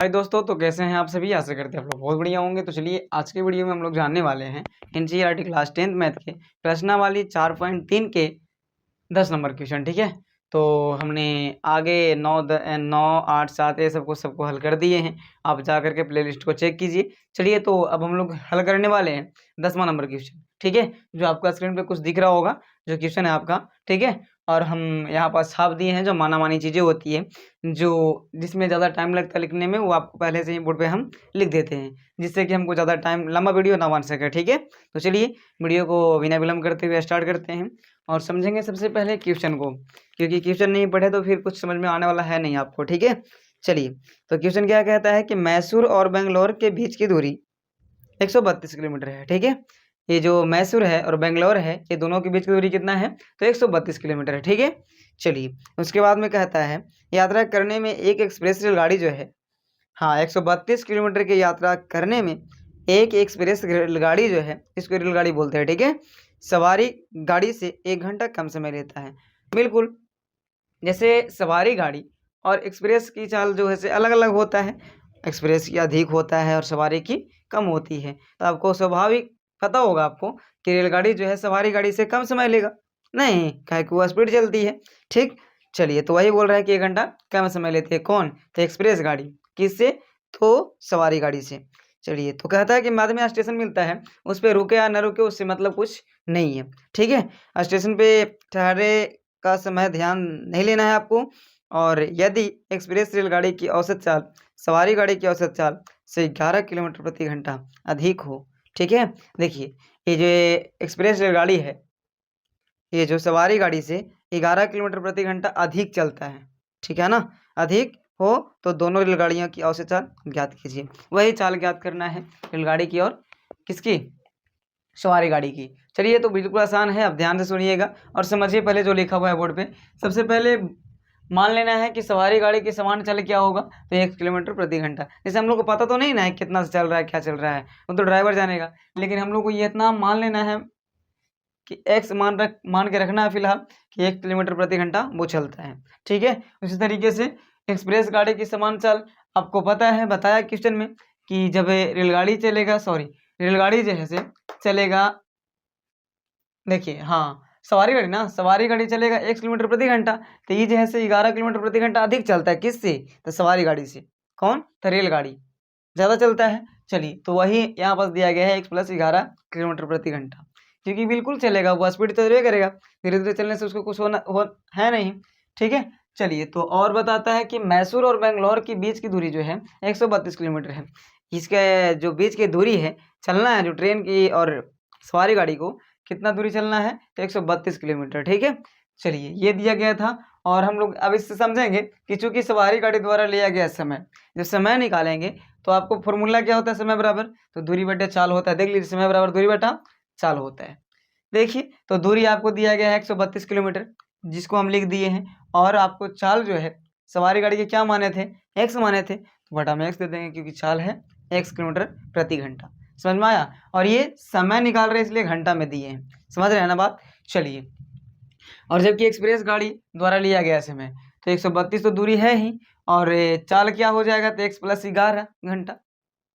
हाय दोस्तों, तो कैसे हैं आप सभी। आशा करते हैं आप लोग बहुत बढ़िया होंगे। तो चलिए आज के वीडियो में हम लोग जानने वाले हैं एनसीईआरटी क्लास 10th मैथ के प्रश्नावली 4.3 के 10 नंबर क्वेश्चन। ठीक है, तो हमने आगे 9, 8, 7 ये सबको हल कर दिए हैं। आप जा करके प्ले लिस्ट को चेक कीजिए। चलिए तो अब हम लोग हल करने वाले हैं 10वां नंबर क्वेश्चन। ठीक है, जो आपका स्क्रीन पे कुछ दिख रहा होगा जो क्वेश्चन है आपका। ठीक है, और हम यहाँ पर छाप दिए हैं जो माना मानी चीज़ें होती है, जो जिसमें ज़्यादा टाइम लगता है लिखने में, वो आपको पहले से ही बोर्ड पे हम लिख देते हैं, जिससे कि हमको ज़्यादा टाइम लंबा वीडियो ना बन सके। ठीक है, तो चलिए वीडियो को बिना विलम्ब करते हुए स्टार्ट करते हैं और समझेंगे सबसे पहले क्वेश्चन को, क्योंकि क्वेश्चन नहीं पढ़े तो फिर कुछ समझ में आने वाला है नहीं आपको। ठीक है, चलिए तो क्वेश्चन क्या कहता है कि मैसूर और बेंगलोर के बीच की दूरी 132 किलोमीटर है। ठीक है, ये जो मैसूर है और बेंगलोर है, ये दोनों के बीच की दूरी कितना है, तो 132 किलोमीटर है। ठीक है, चलिए उसके बाद में कहता है यात्रा करने में एक एक्सप्रेस रेलगाड़ी जो है, हाँ 132 किलोमीटर की यात्रा करने में एक एक्सप्रेस रेलगाड़ी जो है, इसको रेलगाड़ी बोलते हैं। ठीक है, सवारी गाड़ी से 1 घंटा कम समय लेता है। बिल्कुल, जैसे सवारी गाड़ी और एक्सप्रेस की चाल जो है से अलग अलग होता है। एक्सप्रेस की अधिक होता है और सवारी की कम होती है। तो आपको स्वाभाविक पता होगा आपको कि रेलगाड़ी जो है सवारी गाड़ी से कम समय लेगा, नहीं काहे कि वो स्पीड चलती है। ठीक, चलिए तो वही बोल रहा है कि 1 घंटा कम समय लेती है। कौन, तो एक्सप्रेस गाड़ी। किससे, तो सवारी गाड़ी से। चलिए तो कहता है कि बाद में स्टेशन मिलता है, उस पर रुके या न रुके उससे मतलब कुछ नहीं है। ठीक है, स्टेशन पे ठहरे का समय ध्यान नहीं लेना है आपको। और यदि एक्सप्रेस रेलगाड़ी की औसत चाल सवारी गाड़ी की औसत चाल से 11 किलोमीटर प्रति घंटा अधिक हो। ठीक है, देखिए ये जो एक्सप्रेस रेलगाड़ी है, ये जो सवारी गाड़ी से 11 किलोमीटर प्रति घंटा अधिक चलता है। ठीक है ना, अधिक हो तो दोनों रेलगाड़ियों की औसत चाल ज्ञात कीजिए। वही चाल ज्ञात करना है रेलगाड़ी की और किसकी, सवारी गाड़ी की। चलिए तो बिल्कुल आसान है, अब ध्यान से सुनिएगा और समझिए पहले जो लिखा हुआ है बोर्ड पे। सबसे पहले मान लेना है कि सवारी गाड़ी की समान चाल क्या होगा, तो 1 किलोमीटर प्रति घंटा। जैसे हम लोग को पता तो नहीं ना है कितना से चल रहा है, क्या चल रहा है, वो तो ड्राइवर जानेगा, लेकिन हम लोग को ये इतना मान लेना है कि एक्स मान के रखना है फिलहाल कि 1 किलोमीटर प्रति घंटा वो चलता है। ठीक है, उसी तरीके से एक्सप्रेस गाड़ी की समान चाल आपको पता है, बताया क्वेश्चन में कि जब रेलगाड़ी चलेगा, सॉरी रेलगाड़ी जो है से चलेगा, देखिए हाँ सवारी गाड़ी ना, सवारी गाड़ी चलेगा 1 किलोमीटर प्रति घंटा, तो ये जो है से 11 किलोमीटर प्रति घंटा अधिक चलता है। किससे, तो सवारी गाड़ी से। कौन, तो रेलगाड़ी ज़्यादा चलता है। चलिए तो वही यहाँ पास दिया गया है 1 + 11 किलोमीटर प्रति घंटा, क्योंकि बिल्कुल चलेगा, वो स्पीड तो चलवे करेगा, धीरे धीरे चलने से उसको कुछ है नहीं। ठीक है, चलिए तो और बताता है कि मैसूर और बेंगलोर के बीच की दूरी जो है 132 किलोमीटर है। इसके जो बीच की दूरी है, चलना है जो ट्रेन की और सवारी गाड़ी को, कितना दूरी चलना है, तो 132 किलोमीटर। ठीक है, चलिए ये दिया गया था और हम लोग अब इससे समझेंगे कि चूंकि सवारी गाड़ी द्वारा लिया गया समय, जब समय निकालेंगे तो आपको फॉर्मूला क्या होता है, समय बराबर तो दूरी बटे चाल होता है। देख लीजिए, समय बराबर दूरी बटा चाल होता है। देखिए तो दूरी आपको दिया गया है 132 किलोमीटर, जिसको हम लिख दिए हैं, और आपको चाल जो है सवारी गाड़ी के क्या माने थे, एक्स माने थे, तो बटा में एक्स दे देंगे क्योंकि चाल है 1 किलोमीटर प्रति घंटा। समझ में आया, और ये समय निकाल रहे हैं इसलिए घंटा में दिए हैं। समझ रहे हैं ना बात। चलिए, और जबकि एक्सप्रेस गाड़ी द्वारा लिया गया समय, तो 132 तो दूरी है ही, और चाल क्या हो जाएगा, तो x + 11 घंटा।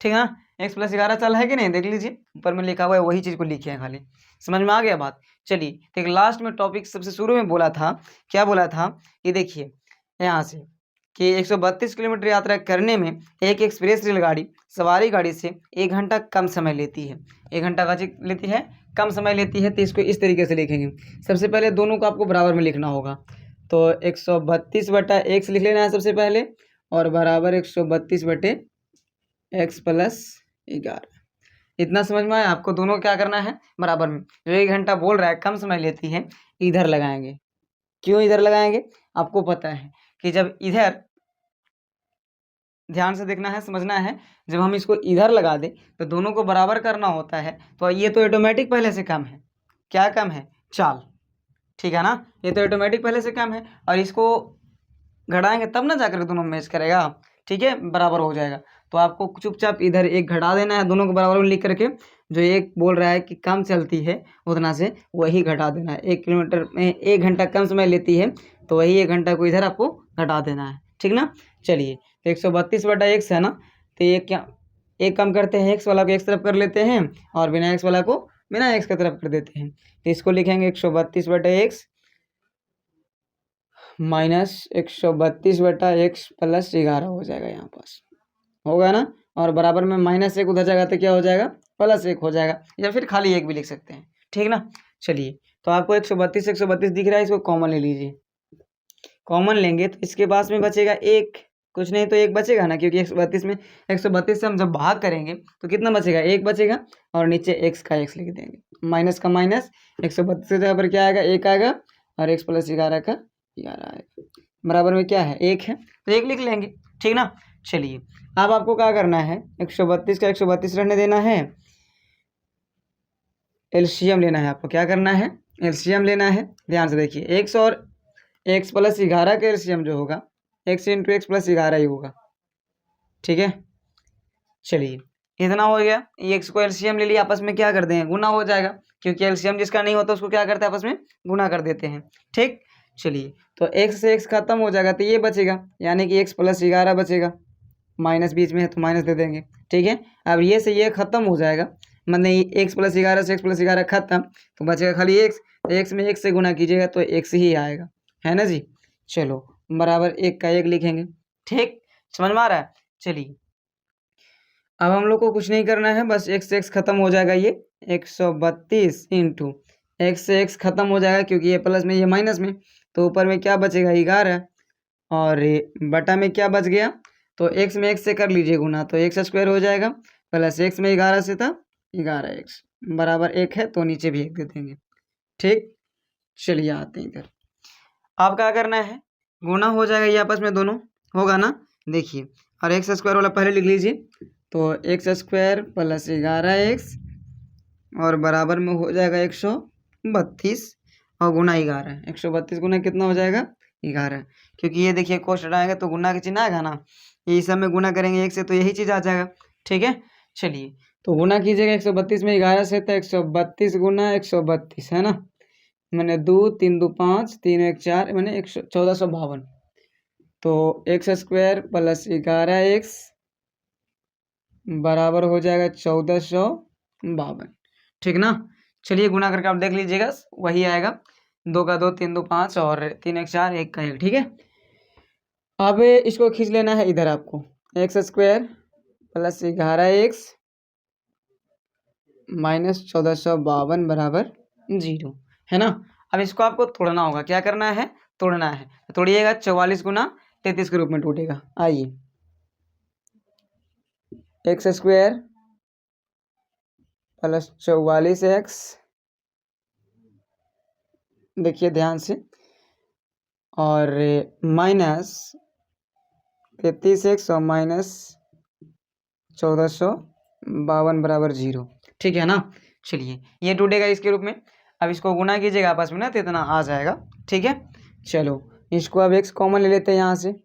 ठीक है ना, x + 11 चाल है कि नहीं, देख लीजिए ऊपर में लिखा हुआ है, वही चीज़ को लिखे हैं खाली। समझ में आ गया बात। चलिए तो लास्ट में टॉपिक सबसे शुरू में बोला था, क्या बोला था कि देखिए यहाँ से कि 132 किलोमीटर यात्रा करने में एक एक्सप्रेस रेलगाड़ी सवारी गाड़ी से 1 घंटा कम समय लेती है। 1 घंटा का लेती है, कम समय लेती है। तो इसको इस तरीके से लिखेंगे। सबसे पहले दोनों को आपको बराबर में लिखना होगा, तो 132 बटा x लिख लेना है सबसे पहले, और बराबर 132 बटे x + 11। इतना समझ में आया आपको। दोनों क्या करना है, बराबर में। जो 1 घंटा बोल रहा है कम समय लेती है, इधर लगाएंगे। क्यों इधर लगाएंगे, आपको पता है कि जब इधर, ध्यान से देखना है, समझना है, जब हम इसको इधर लगा दें तो दोनों को बराबर करना होता है, तो ये तो ऑटोमेटिक पहले से कम है। क्या कम है, चाल। ठीक है ना, ये तो ऑटोमेटिक पहले से कम है, और इसको घटाएंगे तब ना जाकर दोनों मैच करेगा। ठीक है, बराबर हो जाएगा। तो आपको चुपचाप इधर एक घटा देना है, दोनों को बराबर में लिख करके। जो एक बोल रहा है कि कम चलती है उतना से वही घटा देना है। 1 किलोमीटर में 1 घंटा कम समय लेती है, तो वही 1 घंटा को इधर आपको घटा देना है। ठीक ना। चलिए तो 132/x है ना, तो ये क्या, एक काम करते हैं, x वाला को x तरफ कर लेते हैं और बिना x वाला को बिना x की तरफ कर देते हैं। तो इसको लिखेंगे 132/x माइनस 132/x प्लस 11 हो जाएगा, यहाँ पास होगा ना। और बराबर में -1 उधर जाएगा तो क्या हो जाएगा, +1 हो जाएगा, या फिर खाली 1 भी लिख सकते हैं, ठीक ना। चलिए तो आपको 132 दिख रहा है, इसको कॉमन ले लीजिए। कॉमन लेंगे तो इसके पास में बचेगा 1, कुछ नहीं तो 1 बचेगा ना, क्योंकि 132 में 132 से हम जब भाग करेंगे तो कितना बचेगा, 1 बचेगा, और नीचे x का x लिख देंगे, माइनस का माइनस, 132 की जगह पर क्या आएगा, 1 आएगा, और x + 11 का 11 आएगा, बराबर में क्या है, 1 है, तो 1 लिख लेंगे, ठीक ना। चलिए अब आपको क्या करना है, 132 का 132 रहने देना है, एलसीएम लेना है आपको, क्या करना है, एलसीएम लेना है। ध्यान से देखिए, x और x + 11 का एलसीएम जो होगा x × x + 11 ही होगा, ठीक है। चलिए इतना हो गया, ये x को एलसीएम ले लिया, आपस में क्या कर देंगे, गुना हो जाएगा, क्योंकि एलसीएम जिसका नहीं होता उसको क्या करते हैं, आपस में गुना कर देते हैं, ठीक। चलिए तो x से x खत्म हो जाएगा तो ये बचेगा, यानी कि x + 11 बचेगा, माइनस बीच में है तो माइनस दे देंगे, ठीक है। अब ये से ये खत्म हो जाएगा, मतलब x + 11 से x + 11 खत्म, तो बचेगा खाली x, x में x से गुना कीजिएगा तो x ही आएगा, है ना जी। चलो बराबर 1 का 1 लिखेंगे, ठीक, समझ में आ रहा है। चलिए अब हम लोग को कुछ नहीं करना है, बस x से x खत्म हो जाएगा, ये 132 इंटू x से x खत्म हो जाएगा, क्योंकि ये प्लस में ये माइनस में, तो ऊपर में क्या बचेगा, 11, और बटा में क्या बच गया, तो x में x से कर लीजिए गुना, तो x² हो जाएगा, प्लस x में 11 से था 11x बराबर 1 है, तो नीचे भी 1 दे देंगे, ठीक। चलिए आते हैं इधर, अब क्या करना है, गुना हो जाएगा, ये आपस में दोनों होगा ना, देखिए, और x² वाला पहले लिख लीजिए, तो x² + 11x और बराबर में हो जाएगा 132 और गुना 11, 132 गुना कितना हो जाएगा, 11, क्योंकि ये देखिए कोष्ट हटाएंगे तो गुना का चिन्ह आएगा ना, ये सब में गुना करेंगे 1 से तो यही चीज़ आ जाएगा, ठीक है। चलिए तो गुना कीजिएगा 132 में 11 से, तो 132 गुना 132 है ना, मैंने 2 3 2 5 3 1 4 मैंने 1452, तो x² + 11x बराबर हो जाएगा 1452, ठीक ना। चलिए गुना करके आप देख लीजिएगा, वही आएगा, 2 का 2 3 2 5 और 3 1 4 1 का 1, ठीक है। अब इसको खींच लेना है इधर आपको, x² + 11x माइनस 1452 बराबर 0, है ना। अब इसको आपको तोड़ना होगा, क्या करना है, तोड़ना है, तो तोड़िएगा, 44 गुना 33 के रूप में टूटेगा, आइए, x² + 44x, देखिए ध्यान से, और माइनस 33x और माइनस 1452 बराबर 0, ठीक है ना। चलिए ये टूटेगा इसके रूप में, अब इसको गुना कीजिएगा आपस में ना, तो इतना आ जाएगा, ठीक है। चलो इसको अब x कॉमन ले लेते हैं यहाँ से,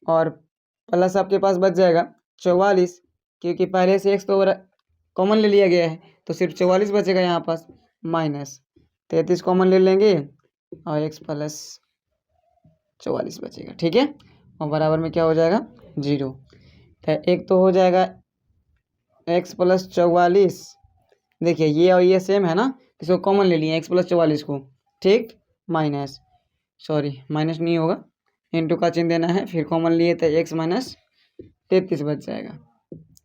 और प्लस आपके पास बच जाएगा 44, क्योंकि पहले से x तो कॉमन ले लिया गया है, तो सिर्फ 44 बचेगा यहाँ पास, माइनस 33 कॉमन ले लेंगे और x + 44 बचेगा, ठीक है, और बराबर में क्या हो जाएगा, 0, तो एक तो हो जाएगा x + 44, देखिए ये और ये सेम है ना, इसको कॉमन ले लिए x + 44 को, ठीक, माइनस, सॉरी माइनस नहीं होगा, इंटू का चिन्ह देना है, फिर कॉमन लिए तो x - 33 बच जाएगा,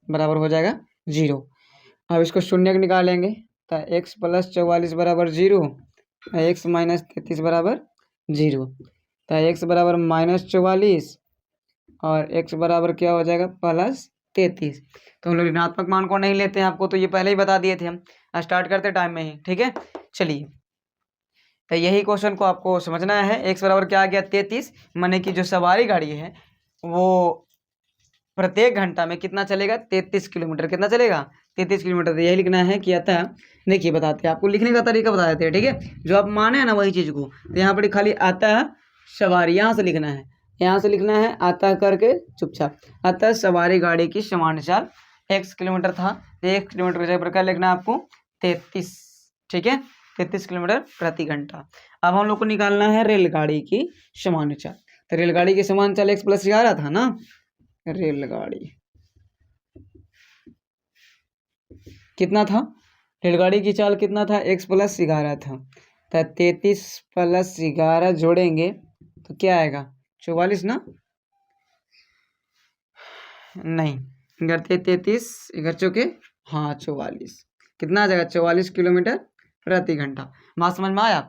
बराबर हो जाएगा 0। अब इसको शून्य निकालेंगे, तो x + 44 बराबर 0, x - 33 बराबर 0, तो x बराबर -44 और x बराबर क्या हो जाएगा, +33। तो हम लोग ऋणात्मक मान को नहीं लेते हैं, आपको तो ये पहले ही बता दिए थे हम स्टार्ट करते टाइम में ही, ठीक है। चलिए तो यही क्वेश्चन को आपको समझना है, x बराबर क्या आ गया, 33, माने कि जो सवारी गाड़ी है वो प्रत्येक घंटा में कितना चलेगा, 33 किलोमीटर, कितना चलेगा, 33 किलोमीटर, तो यही लिखना है कि अतः, देखिए बताते हैं आपको, लिखने का तरीका बता देते हैं, ठीक है, जो आप माने हैं ना वही चीज़ को, तो यहाँ पर खाली अतः सवारी, यहाँ से लिखना है, यहाँ से लिखना है, अतः करके चुपचाप, अतः सवारी गाड़ी की सामान्य चाल x किलोमीटर था, तो 1 किलोमीटर की जगह पर क्या लिखना है आपको, 33, ठीक है, 33 किलोमीटर प्रति घंटा। अब हम लोग को निकालना है रेलगाड़ी की सामान्य चाल, तो रेलगाड़ी की समान चाल x + 11 था ना। रेलगाड़ी कितना था, रेलगाड़ी की चाल कितना था, x + 11 था। तो 33 + 11 जोड़ेंगे तो क्या आएगा, 44 ना, नहीं, इधर 33 इधर चौके, हाँ 44, कितना आ जाएगा, 44 किलोमीटर प्रति घंटा। बात समझ में आया।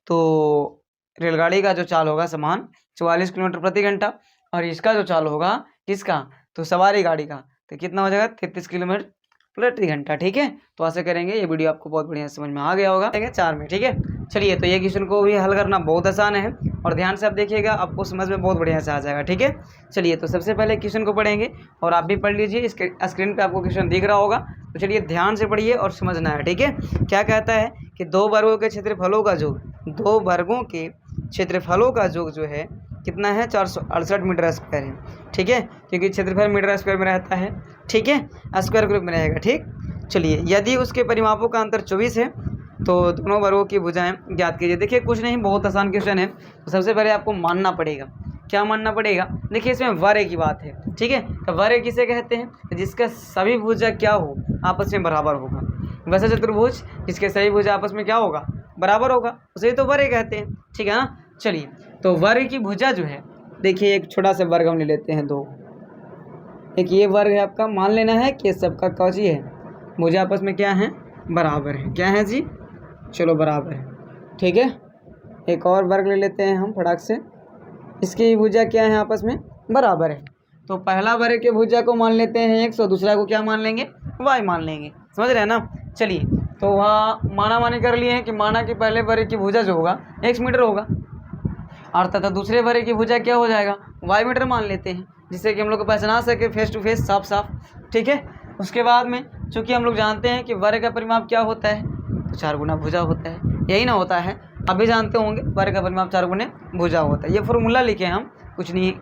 तो रेलगाड़ी का जो चाल होगा समान 44 किलोमीटर प्रति घंटा, और इसका जो चाल होगा किसका, तो सवारी गाड़ी का, तो कितना हो जाएगा, 33 किलोमीटर प्रति घंटा। ठीक है, तो ऐसे करेंगे। ये वीडियो आपको बहुत बढ़िया समझ में आ गया होगा। 4 में, ठीक है। चलिए, तो ये क्वेश्चन को भी हल करना बहुत आसान है, और ध्यान से आप देखिएगा, आपको समझ में बहुत बढ़िया से आ जाएगा। ठीक है, चलिए, तो सबसे पहले क्वेश्चन को पढ़ेंगे, और आप भी पढ़ लीजिए, इसके स्क्रीन पे आपको क्वेश्चन दिख रहा होगा। तो चलिए ध्यान से पढ़िए और समझना है। ठीक है, क्या कहता है कि 2 वर्गों के क्षेत्रफलों का योग, 2 वर्गों के क्षेत्रफलों का योग जो है कितना है, 468 मीटर स्क्वायर है। ठीक है, क्योंकि क्षेत्रफल मीटर स्क्वायर में रहता है। ठीक है, स्क्वायर ग्रुप में रहेगा। ठीक, चलिए, यदि उसके परिमापों का अंतर 24 है तो दोनों वर्गों की भुजाएं ज्ञात कीजिए। देखिए, कुछ नहीं, बहुत आसान क्वेश्चन है। तो सबसे पहले आपको मानना पड़ेगा, क्या मानना पड़ेगा, देखिए इसमें वर्ग की बात है। ठीक है, तो वर्ग किसे कहते हैं, तो जिसका सभी भुजा क्या हो, आपस में बराबर होगा। वैसे चतुर्भुज जिसके सभी भुजा आपस में क्या होगा, बराबर होगा, उसे तो वर्ग कहते हैं। ठीक है ना। चलिए, तो वर्ग की भुजा जो है, देखिए एक छोटा सा वर्ग हम ले लेते हैं, 2, एक ये वर्ग है आपका, मान लेना है कि सबका कौची है, भुजा आपस में क्या है, बराबर है। क्या है जी, चलो बराबर है। ठीक है, एक और वर्ग ले लेते हैं हम फटाक से, इसकी भुजा क्या है, आपस में बराबर है। तो पहला वर्ग के भुजा को मान लेते हैं x, और दूसरा को क्या मान लेंगे, y मान लेंगे। समझ रहे हैं ना। चलिए, तो वहाँ माना मानी कर लिए हैं कि माना कि पहले वर्ग की भुजा जो होगा x मीटर होगा, और तथा दूसरे वर्ग की भुजा क्या हो जाएगा, y मीटर मान लेते हैं, जिससे कि हम लोग को पहचाना सके फेस टू फेस, साफ साफ। ठीक है, उसके बाद में चूँकि हम लोग जानते हैं कि वर्ग का परिमाप क्या होता है, तो 4 गुना भुजा होता है, यही ना होता है, अभी जानते होंगे वर्ग का परिमाप 4 गुने भुजा होता है। ये फॉर्मूला लिखे हैं हम, कुछ नहीं,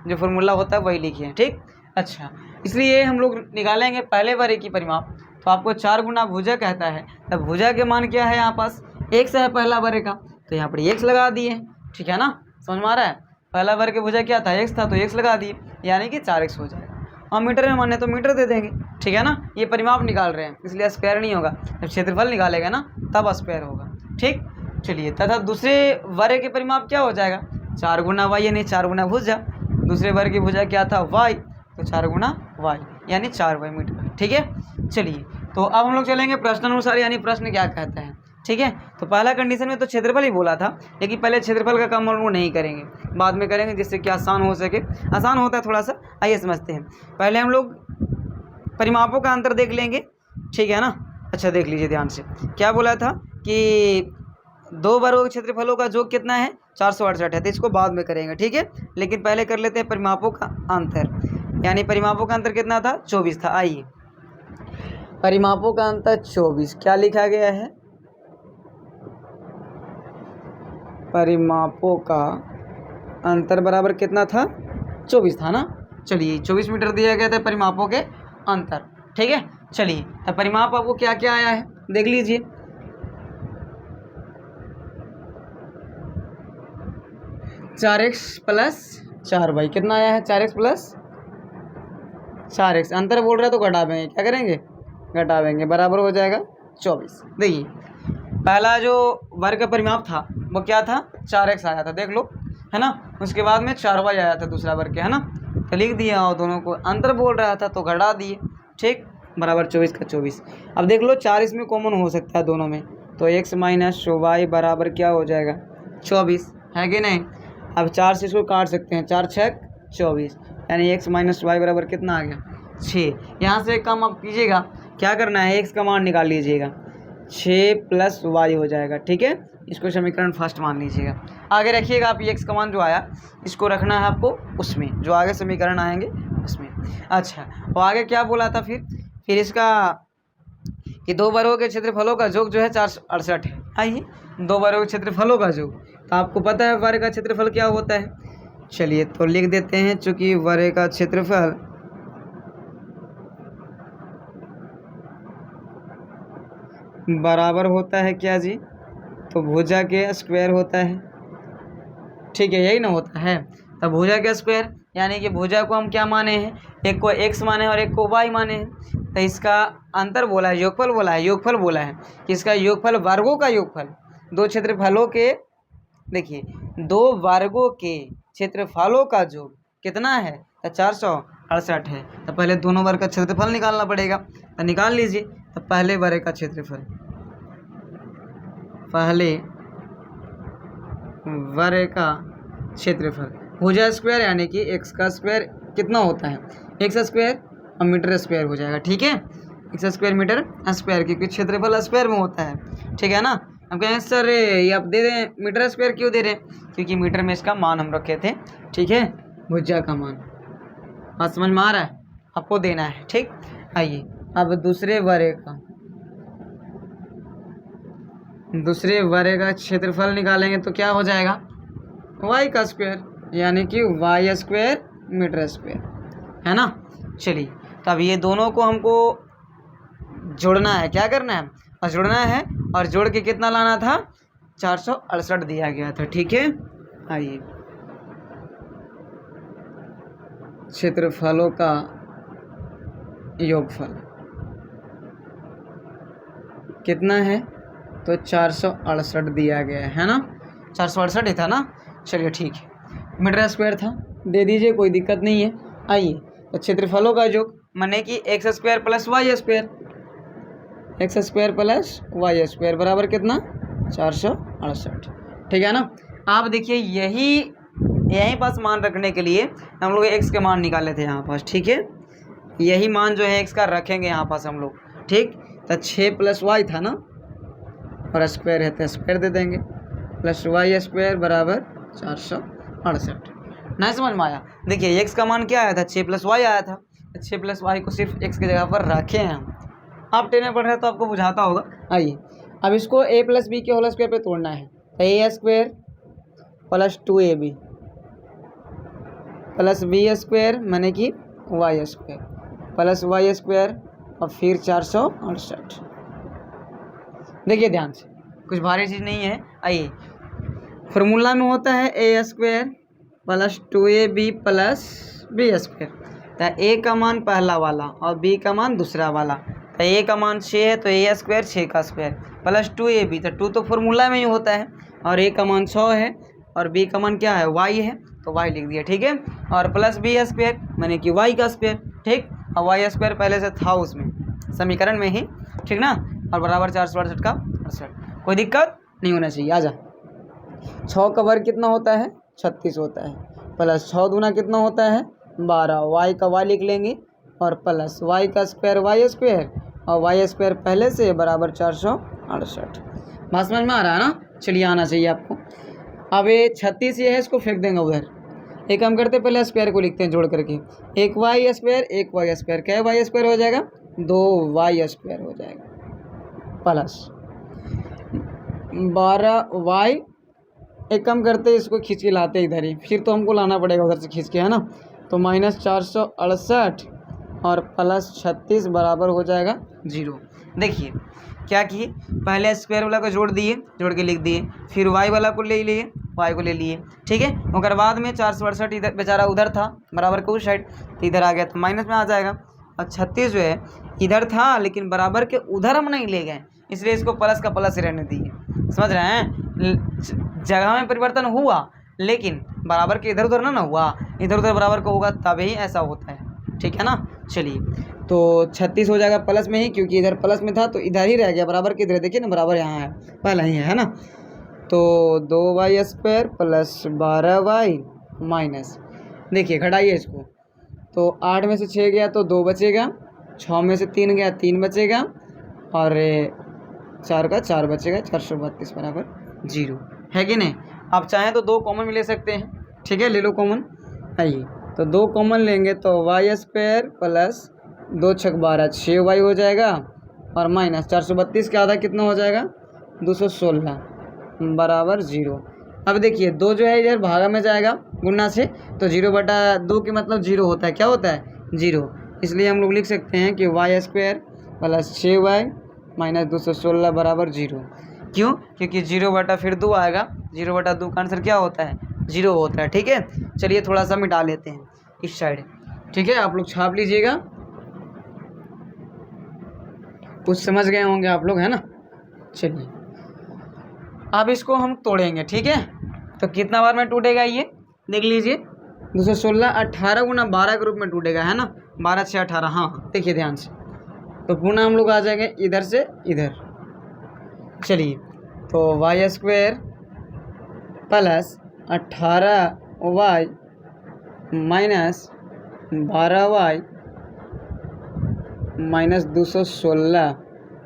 जो फॉर्मूला होता है वही लिखे हैं। ठीक, अच्छा, इसलिए हम लोग निकालेंगे पहले वर्ग की परिमाप, तो आपको 4 गुना भुजा कहता है, तब भुजा के मान क्या है, यहाँ पास x है पहला वर्ग का, तो यहाँ पर x लगा दिए। ठीक है ना, समझ में आ रहा है। पहला वर्ग की भुजा क्या था, x था, तो x लगा दिए, यानी कि 4x हो जाएगा। और मीटर में माने तो मीटर दे देंगे। ठीक है ना, ये परिमाप निकाल रहे हैं, इसलिए स्क्वायर नहीं होगा, जब क्षेत्रफल निकालेगा ना तब स्क्वायर होगा। ठीक, चलिए, तथा दूसरे वर्ग के परिमाप क्या हो जाएगा, 4 गुना y, यानी 4 गुना भुजा। दूसरे वर्ग की भुजा क्या था, y, तो 4 गुना y, यानी 4y मीटर। ठीक है, चलिए, तो अब हम लोग चलेंगे प्रश्नानुसार, यानी प्रश्न क्या कहता है। ठीक है, तो पहला कंडीशन में तो क्षेत्रफल ही बोला था, लेकिन पहले क्षेत्रफल का काम हम लोग नहीं करेंगे, बाद में करेंगे, जिससे कि आसान हो सके। आसान होता है थोड़ा सा, आइए समझते हैं। पहले हम लोग परिमापों का अंतर देख लेंगे। ठीक है ना। अच्छा, देख लीजिए ध्यान से, क्या बोला था कि 2 वर्गों के क्षेत्रफलों का योग कितना है, 468 है, तो इसको बाद में करेंगे। ठीक है, लेकिन पहले कर लेते हैं परिमापों का अंतर, यानी परिमापों का अंतर कितना था, 24 था। आइए, परिमापों का अंतर 24, क्या लिखा गया है, परिमापों का अंतर बराबर कितना था, 24 था ना। चलिए, 24 मीटर दिया गया था परिमापों के अंतर। ठीक है, चलिए, तो परिमाप आपको क्या क्या आया है देख लीजिए। 4x + 4y कितना आया है, 4x + 4x, अंतर बोल रहा है तो घटावेंगे, क्या करेंगे, घटावेंगे, बराबर हो जाएगा 24। देखिए, पहला जो वर्ग का परिमाप था वो क्या था, 4x आया था, देख लो, है ना। उसके बाद में 4y आया था दूसरा वर्ग के, है ना, तो लिख दिया, और दोनों को अंतर बोल रहा था तो घटा दिए। ठीक, बराबर 24 का 24। अब देख लो, 4 इसमें कॉमन हो सकता है दोनों में, तो x - y बराबर क्या हो जाएगा, 24, है कि नहीं। अब 4 से इसको काट सकते हैं, 4 × 6 = 24, यानी x - y बराबर कितना आ गया, 6। यहाँ से एक काम आप कीजिएगा, क्या करना है, x का मान निकाल लीजिएगा, 6 + y हो जाएगा। ठीक है, इसको समीकरण फर्स्ट मान लीजिएगा। आगे रखिएगा आप, x का मान जो आया इसको रखना है आपको उसमें, जो आगे समीकरण आएंगे उसमें। अच्छा, और आगे क्या बोला था फिर इसका कि 2 वर्गों के क्षेत्रफलों का योग जो है 468 है। आइए, 2 वर्गों के क्षेत्रफलों का योग, तो आपको पता है वर्ग का क्षेत्रफल क्या होता है। चलिए, तो लिख देते हैं, चूंकि वर्ग का क्षेत्रफल बराबर होता है क्या जी, तो भुजा के स्क्वायर होता है। ठीक है, यही ना होता है, तो भुजा का स्क्वायर, यानी कि भुजा को हम क्या माने हैं, एक को x माने हैं और एक को y माने हैं। तो इसका अंतर बोला है, योगफल बोला है, योगफल बोला है कि इसका योगफल वर्गों का योगफल, दो क्षेत्रफलों के, देखिए दो वर्गों के क्षेत्रफलों का योग कितना है, तो 468 है। तो पहले दोनों वर्ग का क्षेत्रफल निकालना पड़ेगा, तो निकाल लीजिए। तो पहले वर्ग का क्षेत्रफल, पहले वर्ग का क्षेत्रफल भुजा स्क्वायर यानी कि x का स्क्वायर कितना होता है, x स्क्वायर और मीटर स्क्वायर हो जाएगा। ठीक है, x स्क्वायर मीटर स्क्वायर, क्योंकि क्षेत्रफल स्क्वायर में होता है। ठीक है ना। हम कहें सर ये आप दे दें मीटर स्क्वायर, क्यों दे रहे हैं, क्योंकि मीटर में इसका मान हम रखे थे। ठीक है, भुजा का मान, हाँ समझ में आ रहा है, आपको देना है। ठीक, आइए अब दूसरे वर्ग का क्षेत्रफल निकालेंगे तो क्या हो जाएगा, y का स्क्वायर, यानी कि y स्क्वायर मीटर स्क्वायर, है ना। चलिए, तो अब ये दोनों को हमको जोड़ना है, क्या करना है, और जोड़ना है, और जोड़ के कितना लाना था, 468 दिया गया था। ठीक है, आइए क्षेत्रफलों का योगफल कितना है, तो 468 दिया गया है ना, 468 ही था ना। चलिए ठीक है, मीटर स्क्वायर था, दे दीजिए, कोई दिक्कत नहीं है। आइए, तो क्षेत्रफलों का योग माने कि x square plus y square, x square plus y square बराबर कितना, 468। ठीक है ना। आप देखिए यही पास मान रखने के लिए हम लोग x के मान निकाले थे यहाँ पास। ठीक है, यही मान जो है x का रखेंगे यहाँ पास हम लोग। ठीक, तो 6 प्लस वाई था ना, और स्क्वायर है तो स्क्वायर दे देंगे, प्लस वाई स्क्वायर बराबर 468। नहीं समझ में आया। देखिए x का मान क्या आया था, 6 प्लस वाई आया था, 6 प्लस वाई को सिर्फ x की जगह पर रखे हैं हम। आप 10 में पढ़ रहे हैं तो आपको बुझाता होगा। आइए, अब इसको a प्लस बी के होल स्क्वायर पे तोड़ना है, तो a square plus 2ab plus b square माने कि y square plus y square और फिर 468। देखिए ध्यान से, कुछ भारी चीज़ नहीं है। आइए, फार्मूला में होता है a square plus 2ab plus b square, तो a का मान पहला वाला और b का मान दूसरा वाला। तो a का मान 6 है तो a स्क्वायर 6 का स्क्वायर प्लस 2ab, तो 2 तो फार्मूला में ही होता है, और a का मान 6 है और b का मान क्या है, y है, तो y लिख दिया। ठीक है, और प्लस बी स्क्वायर माने कि y का स्क्वायर। ठीक, और वाई स्क्वायर पहले से था उसमें समीकरण में ही। ठीक ना, और बराबर 468 का 68। कोई दिक्कत नहीं होना चाहिए। आ जा, 6 का वर्ग कितना होता है, 36 होता है, प्लस 6 दूना कितना होता है, 12, वाई का y लिख लेंगे, और प्लस वाई का स्क्वायर वाई स्क्वायर, और वाई स्क्वायर पहले से बराबर 468। बात समझ में आ रहा है ना। चलिए, आना चाहिए आपको। अब ये 36 ये है, इसको फेंक देंगे उधर। एक काम करते, पहले स्क्वायर को लिखते हैं जोड़ करके, एक वाई स्क्वायर एक वाई स्क्वायर, क्या वाई स्क्वायर हो जाएगा, 2 वाई स्क्वायर हो जाएगा, प्लस 12 वाई। एक काम करते, इसको खींच के लाते इधर ही, फिर तो हमको लाना पड़ेगा उधर से खींच के, है ना। तो माइनस 468 और प्लस 36 बराबर हो जाएगा 0। देखिए क्या किए, पहले स्क्वायर वाला को जोड़ दिए, जोड़ के लिख दिए, फिर वाई वाला को ले लिए, वाई को ले लिए। ठीक है, और बाद में 468 इधर बेचारा उधर था बराबर के उस साइड, तो इधर आ गया तो माइनस में आ जाएगा, और 36 जो है इधर था लेकिन बराबर के उधर हम नहीं ले गए, इसलिए इसको प्लस का प्लस ही रहने दिए। समझ रहे हैं, जगह में परिवर्तन हुआ लेकिन बराबर के इधर उधर ना हुआ, इधर उधर बराबर का होगा तभी ऐसा होता है। ठीक है ना। चलिए, तो 36 हो जाएगा प्लस में ही, क्योंकि इधर प्लस में था तो इधर ही रह गया, बराबर के इधर देखिए ना, बराबर यहाँ है, पहला ही है ना। तो 2 y square plus 12 y minus, देखिए घटाइए इसको, तो 8 में से 6 गया तो 2 बचेगा, 6 में से 3 गया 3 बचेगा, और 4 का 4 बचेगा, 432 बराबर 0 है कि नहीं। आप चाहें तो 2 कॉमन भी ले सकते हैं। ठीक है, ले लो कॉमन। आइए, तो 2 कॉमन लेंगे तो वाई स्क्वायर प्लस 2 छक 12 6 वाई हो जाएगा, और माइनस 432 का आधा कितना हो जाएगा, 216 बराबर 0। अब देखिए 2 जो है इधर भागा में जाएगा गुणा से, तो 0/2 के मतलब 0 होता है, क्या होता है, 0। इसलिए हम लोग लिख सकते हैं कि y square plus 6 y minus 216 बराबर 0। क्यों, क्योंकि 0/2 आएगा, 0/2 का आंसर क्या होता है, 0 होता है। ठीक है, चलिए थोड़ा सा मिटा लेते हैं इस साइड। ठीक है, आप लोग छाप लीजिएगा, कुछ समझ गए होंगे आप लोग, है ना। चलिए अब इसको हम तोड़ेंगे। ठीक है, तो कितना बार में टूटेगा ये देख लीजिए। 216 18 गुना 12 के रूप में टूटेगा, है ना। 12 6 18, हाँ देखिए ध्यान से। तो पुनः हम लोग आ जाएंगे इधर से इधर। चलिए तो y square plus 18y minus 12y minus 216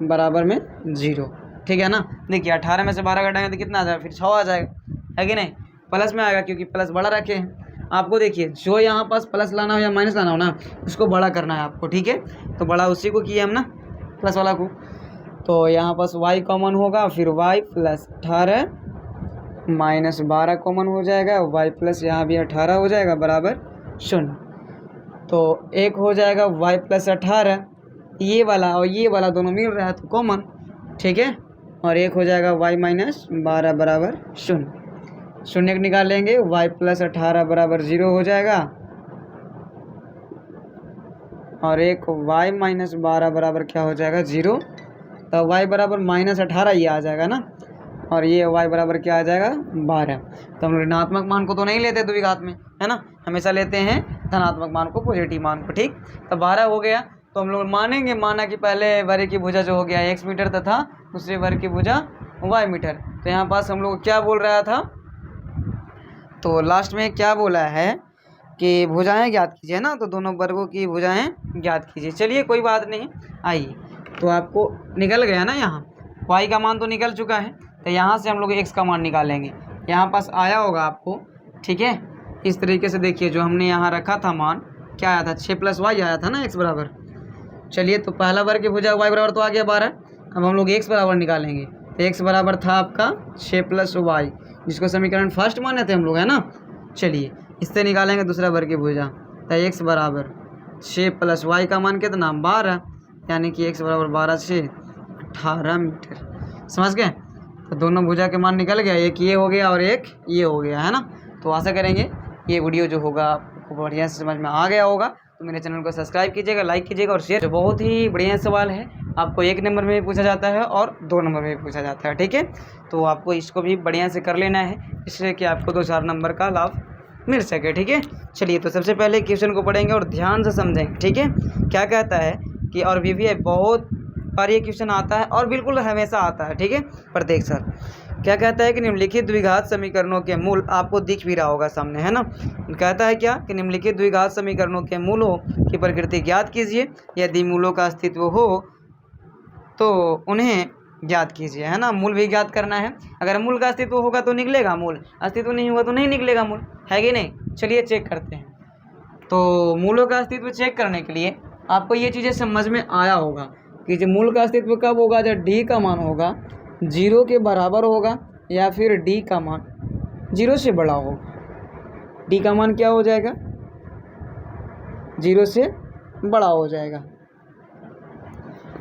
बराबर में 0। ठीक है ना। देखिए 18 में से 12 घटाएंगे तो कितना आ जाएगा, फिर 6 आ जाएगा, है कि नहीं। प्लस में आएगा क्योंकि प्लस बड़ा रखे हैं। आपको देखिए जो यहाँ पास प्लस लाना हो या माइनस लाना हो ना, उसको बड़ा करना है आपको। ठीक है, तो बड़ा उसी को किए हम ना, प्लस वाला को। तो यहाँ पास y कॉमन होगा, फिर y प्लस 18 माइनस 12 कॉमन हो जाएगा, y प्लस यहाँ भी 18 हो जाएगा बराबर 0। तो एक हो जाएगा y प्लस 18, ये वाला और ये वाला दोनों मिल रहा है तो कॉमन। ठीक है, और एक हो जाएगा y माइनस 12 बराबर 0। 0 निकाल लेंगे, y प्लस 18 बराबर 0 हो जाएगा, और एक y माइनस 12 बराबर क्या हो जाएगा 0। तो y बराबर माइनस 18 ये आ जाएगा ना, और ये y बराबर क्या आ जाएगा 12। तो हम लोग ऋणात्मक मान को तो नहीं लेते द्विघात में, है ना, हमेशा लेते हैं धनात्मक मान को, पॉजिटिव मान को। ठीक, तो 12 हो गया। तो हम लोग माना कि पहले वर्ग की भुजा जो हो गया x मीटर तथा दूसरे वर्ग की भुजा y मीटर। तो यहाँ पास हम लोग क्या बोल रहा था, तो लास्ट में क्या बोला है कि भुजाएं ज्ञात कीजिए ना, तो दोनों वर्गों की भुजाएं ज्ञात कीजिए। चलिए कोई बात नहीं, आइए। तो आपको निकल गया ना, यहाँ y का मान तो निकल चुका है, तो यहाँ से हम लोग x का मान निकालेंगे। यहाँ पास आया होगा आपको, ठीक है, इस तरीके से देखिए जो हमने यहाँ रखा था मान, क्या आया था 6 + y आया था ना x बराबर। चलिए तो पहला वर्ग की भुजा y बराबर तो आ गया 12। अब हम लोग x बराबर निकालेंगे, तो x बराबर था आपका 6 + y, जिसको समीकरण फर्स्ट माने थे हम लोग, है ना। चलिए इससे निकालेंगे दूसरा वर्ग की भुजा, तो x बराबर 6 + y का मान कितना 12, यानी कि x बराबर 12 से 18 मीटर। समझ गए। तो दोनों भुजा के मान निकल गया, एक ये हो गया और एक ये हो गया, है ना। तो आशा करेंगे ये वीडियो जो होगा आपको बढ़िया से समझ में आ गया होगा। तो मेरे चैनल को सब्सक्राइब कीजिएगा, लाइक कीजिएगा और शेयर। बहुत ही बढ़िया सवाल है, आपको 1 नंबर में भी पूछा जाता है और 2 नंबर में भी पूछा जाता है। ठीक है, तो आपको इसको भी बढ़िया से कर लेना है, इससे कि आपको 2-4 नंबर का लाभ मिल सके। ठीक है, चलिए तो सबसे पहले क्वेश्चन को पढ़ेंगे और ध्यान से समझेंगे। ठीक है, क्या कहता है कि, और भी बहुत बार ये क्वेश्चन आता है और बिल्कुल हमेशा आता है। ठीक है, प्रत्येक साल। क्या कहता है कि निम्नलिखित द्विघात समीकरणों के मूल, आपको दिख भी रहा होगा सामने, है ना। कहता है क्या कि निम्नलिखित द्विघात समीकरणों के मूलों की प्रकृति ज्ञात कीजिए, यदि मूलों का अस्तित्व हो तो उन्हें ज्ञात कीजिए, है ना। मूल भी ज्ञात करना है, अगर मूल का अस्तित्व होगा तो निकलेगा मूल, अस्तित्व नहीं होगा तो नहीं निकलेगा मूल, है कि नहीं। चलिए चेक करते हैं। तो मूलों का अस्तित्व चेक करने के लिए आपको ये चीज़ें समझ में आया होगा कि जो मूल का अस्तित्व कब होगा, जब d का मान होगा 0 के बराबर होगा, या फिर d का मान 0 से बड़ा होगा। d का मान क्या हो जाएगा 0 से बड़ा हो जाएगा।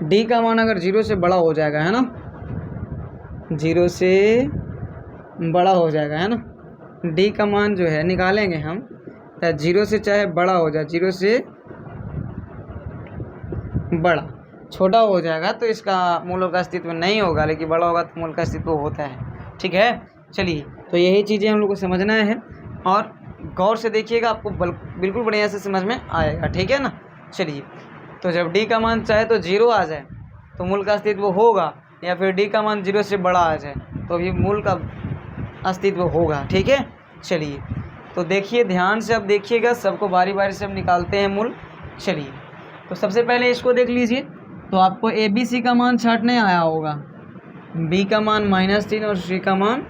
d का मान अगर 0 से बड़ा हो जाएगा, है ना, 0 से बड़ा हो जाएगा, है ना। d का मान जो है निकालेंगे हम, 0 से चाहे बड़ा हो जाए, 0 से बड़ा, छोटा हो जाएगा तो इसका मूलों का अस्तित्व नहीं होगा, लेकिन बड़ा होगा तो मूल का अस्तित्व होता है। ठीक है, चलिए तो यही चीज़ें हम लोग को समझना है और गौर से देखिएगा, आपको बिल्कुल बढ़िया से समझ में आएगा। ठीक है ना। चलिए तो जब d का मान चाहे तो 0 आ जाए तो मूल का अस्तित्व होगा, या फिर d का मान 0 से बड़ा आ जाए तो भी मूल का अस्तित्व होगा। ठीक है, चलिए तो देखिए ध्यान से, अब देखिएगा, सबको बारी बारी से हम निकालते हैं मूल। चलिए तो सबसे पहले इसको देख लीजिए, तो आपको ABC का मान छाँटने आया होगा, B का मान -3 और C का मान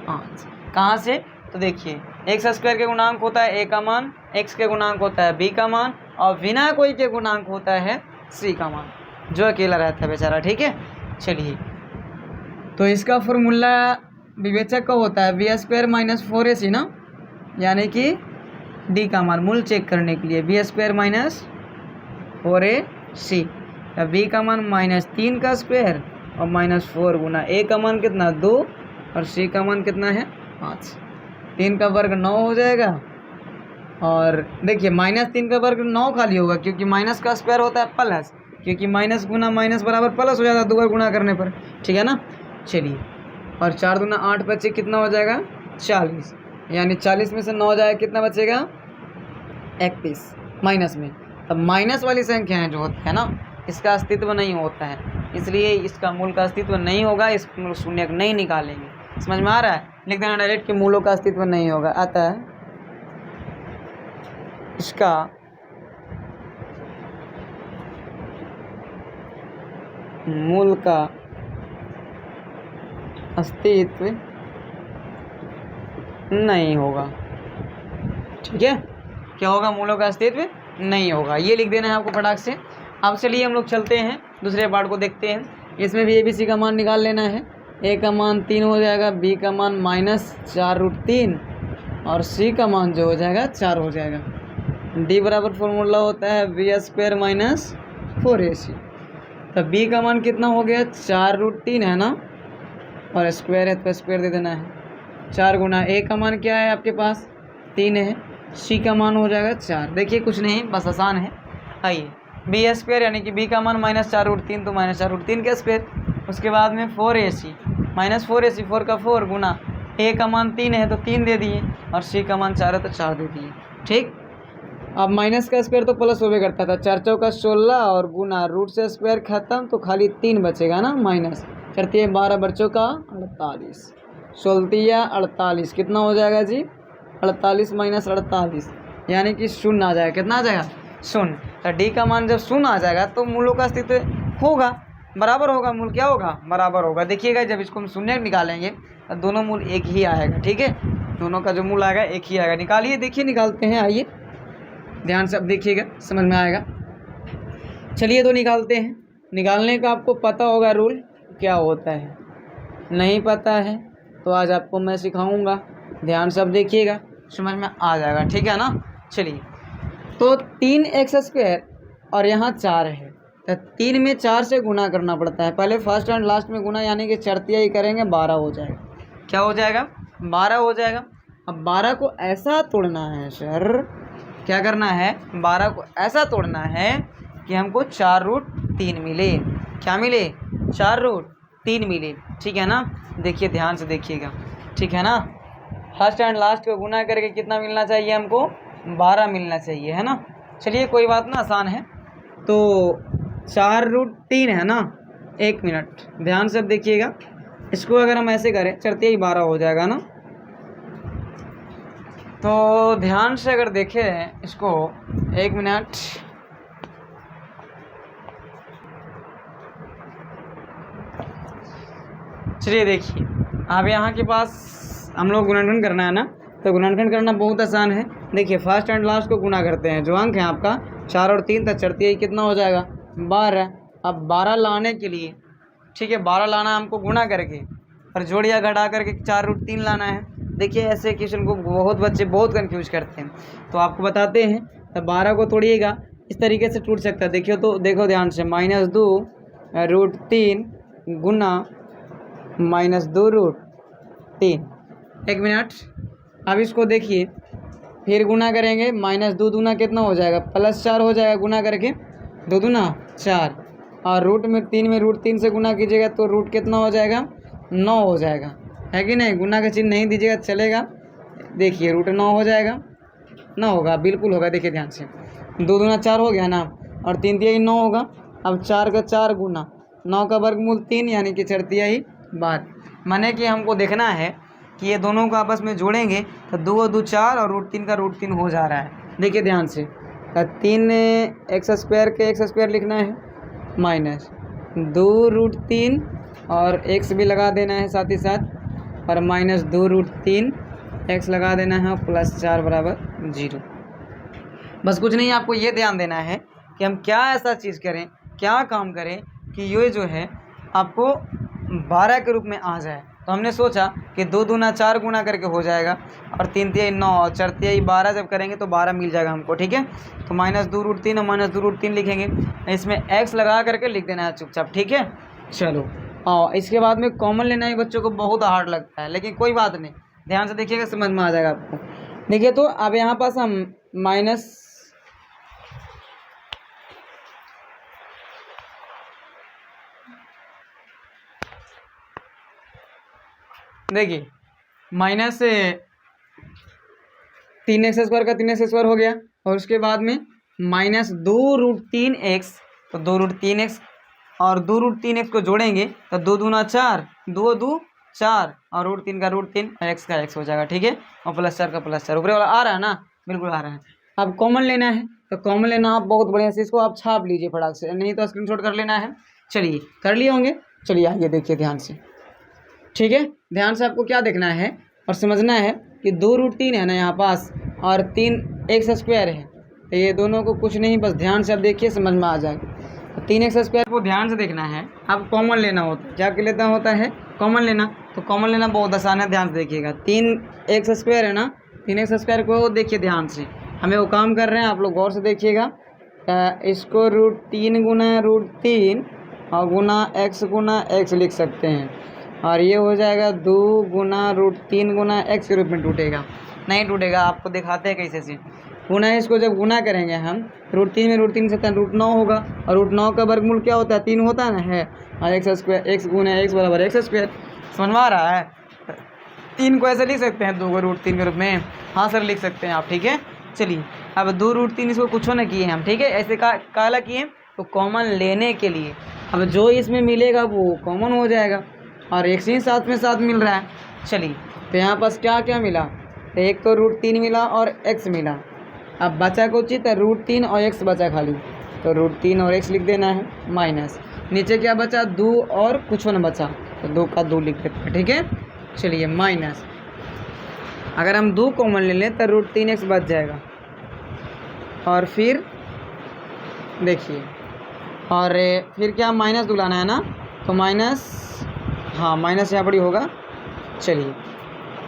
5। कहाँ से, तो देखिए x² के गुणांक होता है a का मान, x के गुणांक होता है b का मान, और बिना कोई के गुणांक होता है c का मान, जो अकेला रहता है बेचारा। ठीक है, चलिए तो इसका फॉर्मूला विवेचक का होता है b² - 4ac ना, यानी कि d का मान मूल चेक करने के लिए b² - 4ac, b का मान -3 का स्क्वायर और -4 गुना a का मान कितना 2 और c का मान कितना है 5। 3 का वर्ग 9 हो जाएगा। और देखिए -3 का वर्ग 9 खाली होगा, क्योंकि माइनस का स्क्वायर होता है प्लस, क्योंकि माइनस गुना माइनस बराबर प्लस हो जाता है 2 बार गुना करने पर, ठीक है ना। चलिए, और 4 दूना 8 बचे, कितना हो जाएगा 40, यानी 40 में से 9 जाएगा, कितना बचेगा 31 माइनस में। तब माइनस वाली संख्याएं जो होती है ना, इसका अस्तित्व नहीं होता है, इसलिए इसका मूल का अस्तित्व नहीं होगा, इस शून्य को नहीं निकालेंगे। समझ में आ रहा है? लिख देना डायरेक्ट कि मूलों का अस्तित्व नहीं होगा, अतः इसका मूल का अस्तित्व नहीं होगा। ठीक है, क्या होगा? मूलों का अस्तित्व नहीं होगा, ये लिख देना है आपको फटाक से। अब चलिए हम लोग चलते हैं दूसरे पार्ट को देखते हैं। इसमें भी ABC का मान निकाल लेना है। A का मान 3 हो जाएगा, B का मान -4√3 और C का मान जो हो जाएगा 4 हो जाएगा। D बराबर फॉर्मूला होता है B² - 4AC। तब B का मान कितना हो गया 4√3 है ना, और स्क्वायर है तो स्क्वायर दे देना है। 4 गुना A का मान क्या है आपके पास 3 है, C का मान हो जाएगा 4। देखिए कुछ नहीं, बस आसान है। आइए B² यानी कि B का मान -4√3 तो -4√3 का स्क्वायर, उसके बाद में 4AC -4AC 4 का 4 गुना A का मान 3 है तो 3 दे दिए, और C का मान 4 है तो 4 दे दिए। ठीक, अब माइनस का स्क्वायर तो प्लस होवे करता था, 4 चौका 16 और गुना रूट से स्क्वायर खत्म तो खाली 3 बचेगा ना, माइनस करती है 12 बच्चों का 48, 16 48 कितना हो जाएगा जी 48 - 48 यानी कि 0 आ जाएगा। कितना आ जाएगा 0। तो D का मान जब 0 आ जाएगा तो मूलों का अस्तित्व होगा, बराबर होगा, मूल क्या होगा बराबर होगा। देखिएगा जब इसको हम शून्य निकालेंगे तो दोनों मूल एक ही आएगा। ठीक है, दोनों का जो मूल आएगा एक ही आएगा। निकालिए, देखिए निकालते हैं, आइए ध्यान से अब देखिएगा, समझ में आएगा। चलिए तो निकालते हैं। निकालने का आपको पता होगा रूल क्या होता है, नहीं पता है तो आज आपको मैं सिखाऊंगा, ध्यान से अब देखिएगा, समझ में आ जाएगा। ठीक है ना। चलिए, तो 3x² और यहाँ 4 है तो 3 में 4 से गुना करना पड़ता है। पहले फर्स्ट एंड लास्ट में गुना, यानी कि चरतिया ही करेंगे, 12 हो जाएगा। क्या हो जाएगा 12 हो जाएगा। अब 12 को ऐसा तोड़ना है सर, क्या करना है 12 को ऐसा तोड़ना है कि हमको 4√3 मिले। क्या मिले 4√3 मिले। ठीक है ना, देखिए ध्यान से देखिएगा, ठीक है ना। फर्स्ट एंड लास्ट को गुना करके कितना मिलना चाहिए हमको 12 मिलना चाहिए, है ना। चलिए कोई बात ना, आसान है। तो 4√3 है ना, 1 मिनट ध्यान से देखिएगा। इसको अगर हम ऐसे करें चढ़ते ही 12 हो जाएगा ना। तो ध्यान से अगर देखें इसको, 1 मिनट, चलिए देखिए अब यहाँ के पास हम लोग गुणनखंड करना है ना, तो गुणनखंड करना बहुत आसान है। देखिए फर्स्ट एंड लास्ट को गुना करते हैं, जो अंक है आपका 4 और 3 तक चढ़ती है, कितना हो जाएगा 12। अब 12 लाने के लिए, ठीक है 12 लाना हमको गुना करके और जोड़िया घटा करके 4√3 लाना है। देखिए ऐसे क्वेश्चन को बहुत बच्चे बहुत कंफ्यूज करते हैं, तो आपको बताते हैं। तो 12 को तोड़िएगा, इस तरीके से टूट सकता है। देखिए तो देखो ध्यान से, -2√3 गुना -2√3। 1 मिनट, अब इसको देखिए फिर गुना करेंगे, -2 दूना कितना हो जाएगा +4 हो जाएगा, गुना करके 2 दूना 4, और रूट में 3 में √3 से गुना कीजिएगा तो रूट कितना हो जाएगा 9 हो जाएगा, है कि नहीं। गुना का चिन्ह नहीं दीजिएगा चलेगा। देखिए √9 हो जाएगा, ना होगा बिल्कुल होगा। देखिए ध्यान से, 2 दूना 4 हो गया ना, और 3 तिहाई 9 होगा। अब 4 का 4 गुना 9 का वर्गमूल 3, यानी कि 4 तिहाई 12। माने कि हमको देखना है कि ये दोनों को आपस में जोड़ेंगे तो 2 और 2 4 और √3 का √3 हो जा रहा है। देखिए ध्यान से, 3x² के x² लिखना है, -2√3 और x भी लगा देना है साथ ही साथ, और -2√3 x लगा देना है, +4 = 0। बस कुछ नहीं, आपको ये ध्यान देना है कि हम क्या ऐसा चीज़ करें, क्या काम करें कि ये जो है आपको 12 के रूप में आ जाए। तो हमने सोचा कि 2 दूना 4 गुना करके हो जाएगा, और 3 तिहाई 9 और 4 तिहाई 12 जब करेंगे तो 12 मिल जाएगा हमको। ठीक है, तो -2√3 और -2√3 लिखेंगे, इसमें x लगा करके लिख देना है चुपचाप। ठीक है, चलो। और इसके बाद में कॉमन लेना ही बच्चों को बहुत हार्ड लगता है, लेकिन कोई बात नहीं, ध्यान से देखिएगा, समझ में आ जाएगा आपको। देखिए तो अब यहाँ पास हम माइनस देखिए माइनस 3x² का 3x² हो गया, और उसके बाद में माइनस 2√3x, तो 2√3x और 2√3x को जोड़ेंगे तो 2 दूना 4, 2 2 4 और √3 का √3 और x का x हो जाएगा, ठीक है। और +4 का +4 ऊपर वाला आ रहा है ना, बिल्कुल आ रहा है। अब कॉमन लेना है, तो कॉमन लेना आप बहुत बढ़िया से इसको आप छाप लीजिए फटाक से, नहीं तो स्क्रीनशॉट कर लेना है। चलिए कर लिए होंगे, चलिए आइए देखिए ध्यान से, ठीक है। ध्यान से आपको क्या देखना है और समझना है कि 2√3 है ना यहाँ पास, और 3x² है, तो ये दोनों को कुछ नहीं, बस ध्यान से आप देखिए, समझ में आ जाएगा। 3x² को ध्यान से देखना है, आप कॉमन लेना होता है, क्या लेता होता है, कॉमन लेना। तो कॉमन लेना बहुत आसान है, ध्यान से देखिएगा। 3x² है ना, 3x² को देखिए ध्यान से, हमें वो काम कर रहे हैं, आप लोग गौर से देखिएगा। इसको √3 गुना √3 और गुना x लिख सकते हैं, और ये हो जाएगा 2 गुना √3 गुना x के रूप में टूटेगा, नहीं टूटेगा, आपको दिखाते हैं कैसे से गुना है। इसको जब गुना करेंगे हम, √3 में √3 से √9 होगा, और √9 का वर्गमूल क्या होता है, 3 होता है ना, है, और x गुना x बराबर x²। समझ में आ रहा है। 3 को ऐसे लिख सकते हैं, 2 को √3 के रूप में, हाँ सर लिख सकते हैं आप, ठीक है। चलिए अब 2√3 इसको कुछ ना किए हम, ठीक है, ऐसे काला किए तो कॉमन लेने के लिए, अब जो इसमें मिलेगा वो कॉमन हो जाएगा, और एक ही साथ में साथ मिल रहा है। चलिए तो यहाँ पास क्या क्या मिला, तो एक तो √3 मिला और x मिला। अब बचा को चित √3 और x बचा खाली, तो √3 और x लिख देना है, माइनस नीचे क्या बचा, 2 और कुछ न बचा, तो 2 का 2 लिख देते हैं, ठीक है। चलिए माइनस, अगर हम 2 कॉमन ले लें तो √3x बच जाएगा, और फिर देखिए, और फिर क्या माइनस दुलाना है ना, तो माइनस, हाँ माइनस यहाँ पर ही होगा, चलिए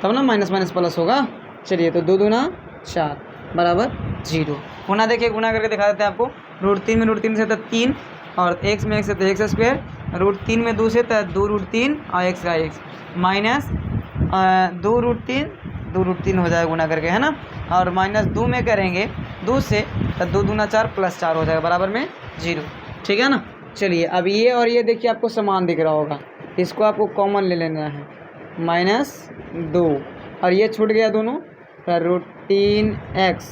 तब ना माइनस माइनस प्लस होगा। चलिए तो 2 दूना 4 बराबर 0। गुना देखिए, गुना करके दिखा देते हैं आपको। √3 में √3 से तो 3, और x में x से तो x², √3 में 2 से तो 2√3 और x का x, माइनस 2√3 हो जाएगा गुना करके, है ना, और माइनस 2 में करेंगे 2 से तो 2 दूना 4 +4 हो जाएगा बराबर में 0, ठीक है ना। चलिए अब ये और ये देखिए आपको समान दिख रहा होगा, इसको आपको कॉमन ले लेना है, -2, और ये छूट गया दोनों, तो √3x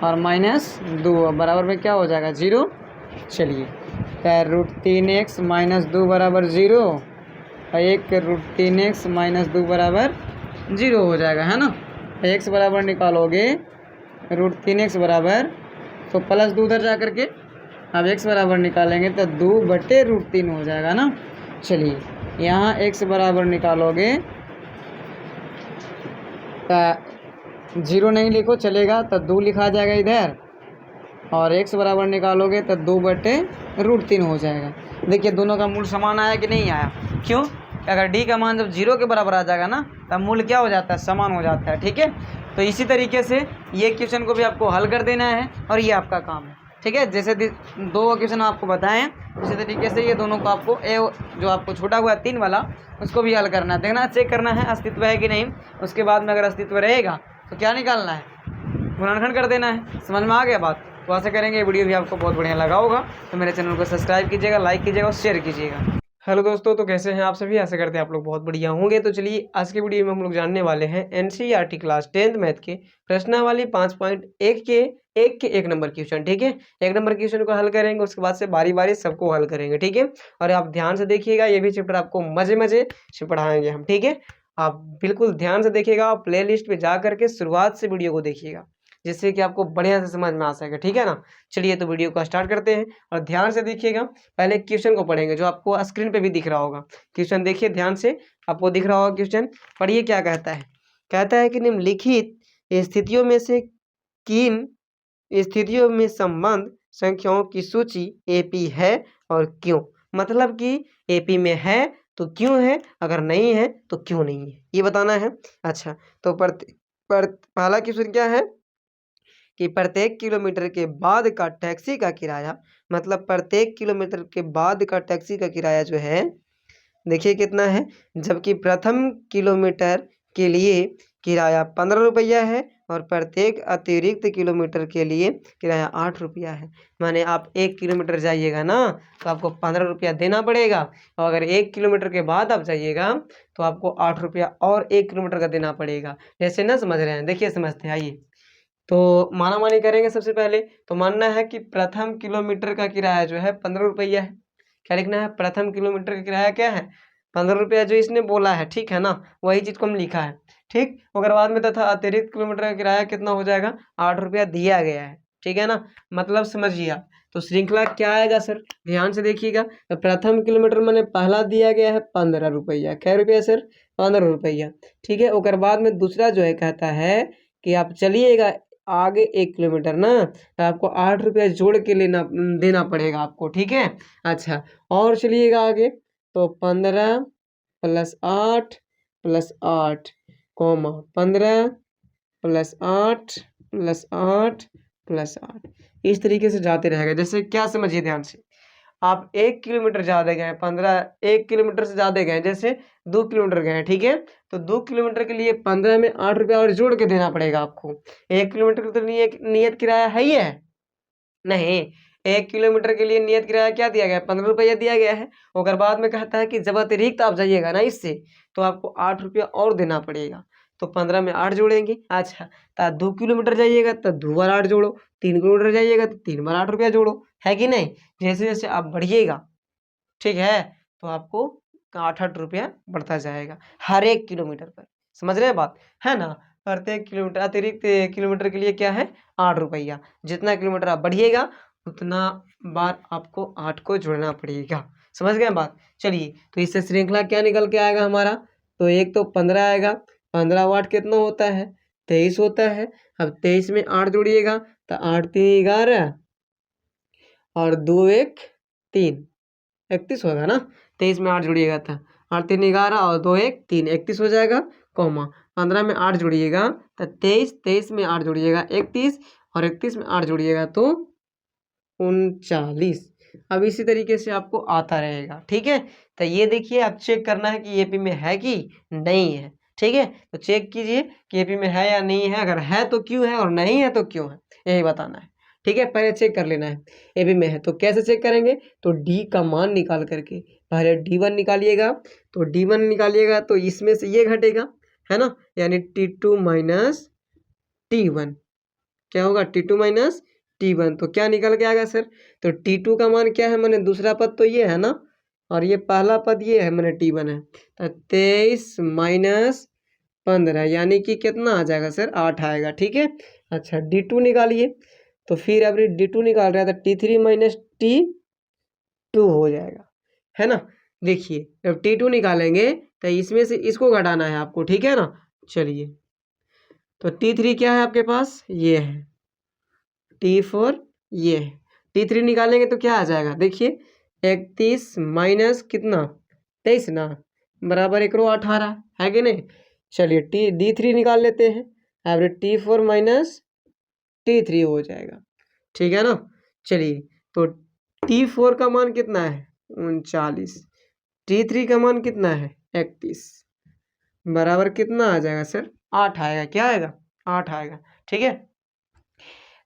और -2 बराबर में क्या हो जाएगा, 0। चलिए तो √3x - 2 बराबर 0, और एक √3x - 2 बराबर 0 हो जाएगा, है ना। x बराबर निकालोगे, √3x बराबर, तो +2 उधर जा करके, अब x बराबर निकालेंगे तो 2/√3 हो जाएगा ना। चलिए यहाँ x बराबर निकालोगे तो 0 नहीं लिखो चलेगा, तो 2 लिखा जाएगा इधर, और x बराबर निकालोगे तो 2/√3 हो जाएगा। देखिए दोनों का मूल समान आया कि नहीं आया, क्यों, अगर d का मान जब 0 के बराबर आ जाएगा ना, तब मूल क्या हो जाता है, समान हो जाता है, ठीक है। तो इसी तरीके से ये क्वेश्चन को भी आपको हल कर देना है, और ये आपका काम है, ठीक है। जैसे 2 क्वेश्चन आपको बताएं, उसी तरीके से ये दोनों को आपको जो आपको छूटा हुआ है 3 वाला, उसको भी हल करना है, देखना चेक करना है अस्तित्व है कि नहीं। उसके बाद में अगर अस्तित्व रहेगा तो क्या निकालना है, गुणनखंड कर देना है। समझ में आ गया बात। तो आशा करेंगे ये वीडियो भी आपको बहुत बढ़िया लगा होगा, तो मेरे चैनल को सब्सक्राइब कीजिएगा, लाइक कीजिएगा और शेयर कीजिएगा। हेलो दोस्तों, तो कैसे हैं आप सभी, आशा करते हैं आप लोग बहुत बढ़िया होंगे। तो चलिए आज की वीडियो में हम लोग जानने वाले हैं एनसीईआरटी क्लास 10th मैथ के प्रश्नावली 5.1 के एक नंबर क्वेश्चन, ठीक है। 1 नंबर क्वेश्चन को हल करेंगे, उसके बाद से बारी बारी सबको हल करेंगे, ठीक है। और आप ध्यान से देखिएगा, ये भी चैप्टर आपको मजे से पढ़ाएंगे हम, ठीक है। आप बिल्कुल ध्यान से देखिएगा, प्ले लिस्ट पे जा करके शुरुआत से वीडियो को देखिएगा, जिससे कि आपको बढ़िया से समझ में आ सके, ठीक है ना। चलिए तो वीडियो को स्टार्ट करते हैं, और ध्यान से देखिएगा। पहले क्वेश्चन को पढ़ेंगे, जो आपको स्क्रीन पे भी दिख रहा होगा। क्वेश्चन देखिए ध्यान से, आपको दिख रहा होगा क्वेश्चन, पढ़िए क्या कहता है। कहता है कि निम्नलिखित स्थितियों में से किन स्थितियों में संबंध संख्याओं की सूची एपी है और क्यों। मतलब कि एपी में है तो क्यों है, अगर नहीं है तो क्यों नहीं है, ये बताना है। अच्छा, तो पहला क्वेश्चन क्या है कि प्रत्येक किलोमीटर के बाद का टैक्सी का किराया, मतलब प्रत्येक किलोमीटर के बाद का टैक्सी का किराया जो है, देखिए कितना है, जबकि प्रथम किलोमीटर के लिए किराया 15 रुपया है और प्रत्येक अतिरिक्त किलोमीटर के लिए किराया 8 रुपया है। माने आप 1 किलोमीटर जाइएगा ना तो आपको 15 रुपया देना पड़ेगा, और अगर 1 किलोमीटर के बाद आप जाइएगा तो आपको 8 रुपया और 1 किलोमीटर का देना पड़ेगा। जैसे ना समझ रहे हैं, देखिए समझते हैं, आइए। तो माना मानी करेंगे। सबसे पहले तो मानना है कि प्रथम किलोमीटर का किराया जो है 15 रुपया है। क्या लिखना है? प्रथम किलोमीटर का किराया क्या है? 15 रुपया, जो इसने बोला है, ठीक है ना, वही चीज को हम लिखा है। ठीक, अगर बाद में तथा अतिरिक्त किलोमीटर का किराया कितना हो जाएगा? 8 रुपया दिया गया है, ठीक है ना, मतलब समझिए आप। तो श्रृंखला क्या आएगा सर? ध्यान से देखिएगा। तो प्रथम किलोमीटर मैंने पहला दिया गया है 15 रुपया। क्या रुपया सर? 15 रुपया, ठीक है। और बाद में दूसरा जो है कहता है कि आप चलिएगा आगे 1 किलोमीटर ना, तो आपको 8 रुपया जोड़ के देना पड़ेगा आपको, ठीक है। अच्छा, और चलिएगा आगे, तो 15 plus 8 plus 8 comma 15 plus 8 plus 8 plus 8, इस तरीके से जाते रहेगा। जैसे क्या, समझिए ध्यान से, आप 1 किलोमीटर ज़्यादा गए, 1 किलोमीटर से ज़्यादा गए, जैसे 2 किलोमीटर गए, ठीक है। तो 2 किलोमीटर के लिए 15 में 8 रुपया और जोड़ के देना पड़ेगा आपको। 1 किलोमीटर का तो नियत किराया है ही है नहीं। 1 किलोमीटर के लिए नियत किराया क्या दिया गया है? 15 रुपया दिया गया है। और बाद में कहता है कि जब अतिरिक्त आप जाइएगा ना इससे, तो आपको 8 रुपया और देना पड़ेगा। तो 15 में 8 जोड़ेंगे। अच्छा, तो 2 किलोमीटर जाइएगा तो 2 बार 8 जोड़ो, 3 किलोमीटर जाइएगा तो 3 बार 8 रुपया जोड़ो, है कि नहीं। जैसे जैसे आप बढ़िएगा, ठीक है, तो आपको 8-8 रुपया बढ़ता जाएगा हर 1 किलोमीटर पर। समझ रहे हैं बात, है ना। प्रत्येक किलोमीटर, अतिरिक्त किलोमीटर के लिए क्या है? 8 रुपया। जितना किलोमीटर आप बढ़िएगा उतना बार आपको 8 को जोड़ना पड़ेगा। समझ गए बात। चलिए, तो इससे श्रृंखला क्या निकल के आएगा हमारा? तो एक तो 15 आएगा, 15 वाट कितना होता है? 23 होता है। अब 23 में 8 जोड़िएगा तो 8 3 11 और 2 1 3, 31 होगा ना। 23 में 8 जोड़िएगा था, 8 3 11 और 2 1 3, 31 हो जाएगा। कॉमा 15 में 8 जोड़िएगा तो 23, 23 में 8 जोड़िएगा 31, और 31 में 8 जोड़िएगा तो 39। अब इसी तरीके से आपको आता रहेगा, ठीक है। तो ये देखिए, आप चेक करना है कि एपी में है कि नहीं है, ठीक है। तो चेक कीजिए कि एपी में है या नहीं है। अगर है तो क्यों है, और नहीं है तो क्यों है, यही बताना है, ठीक है। पहले चेक कर लेना है एपी में है। तो कैसे चेक करेंगे? तो डी का मान निकाल करके पहले D1 निकालिएगा। तो D1 निकालिएगा तो इसमें से ये घटेगा, है ना, यानी T2 माइनस T1। क्या होगा? T2 minus T1। तो क्या निकल के आएगा सर? तो T2 का मान क्या है? मैंने दूसरा पद तो ये है ना, और ये पहला पद ये है, मैंने T1 है। तो 23 माइनस 15 यानी कि कितना आ जाएगा सर? 8 आएगा, ठीक है। अच्छा, D2 निकालिए। तो फिर अब D2 निकाल रहा है तो T3 माइनस T2 हो जाएगा, है ना। देखिए, जब T2 निकालेंगे तो इसमें से इसको घटाना है आपको, ठीक है ना। चलिए, तो T3 क्या है आपके पास? ये है T4, ये है। T3 निकालेंगे तो क्या आ जाएगा? देखिए, 31 माइनस कितना? 23 ना, बराबर 1 18, है कि नहीं। चलिए, D3 निकाल लेते हैं। एवरेज T4 माइनस T3 हो जाएगा, ठीक है ना। चलिए, तो T4 का मान कितना है? 39। T3 का मान कितना है? 31, बराबर कितना आ जाएगा सर? 8 आएगा। क्या आएगा? 8 आएगा, ठीक है।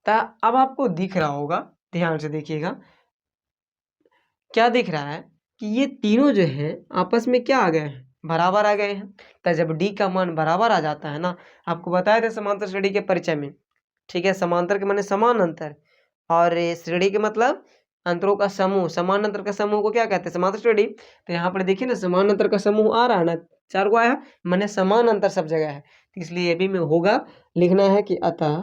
तो अब आपको दिख रहा होगा, ध्यान से देखिएगा, क्या दिख रहा है कि ये तीनों जो है आपस में क्या आ गए हैं? बराबर आ गए हैं। तो जब डी का मान बराबर आ जाता है ना, आपको बताया था समांतर श्रेणी के परिचय में, ठीक है। समांतर के माने समान अंतर, और श्रेणी के मतलब अंतरों का समूह। समान अंतर का समूह को क्या कहते हैं? समांतर श्रेणी। तो यहाँ पर देखिए ना, समान अंतर का समूह आ रहा है ना, 4 को आया, माने समान अंतर सब जगह है। तो इसलिए ये भी में होगा, लिखना है कि अतः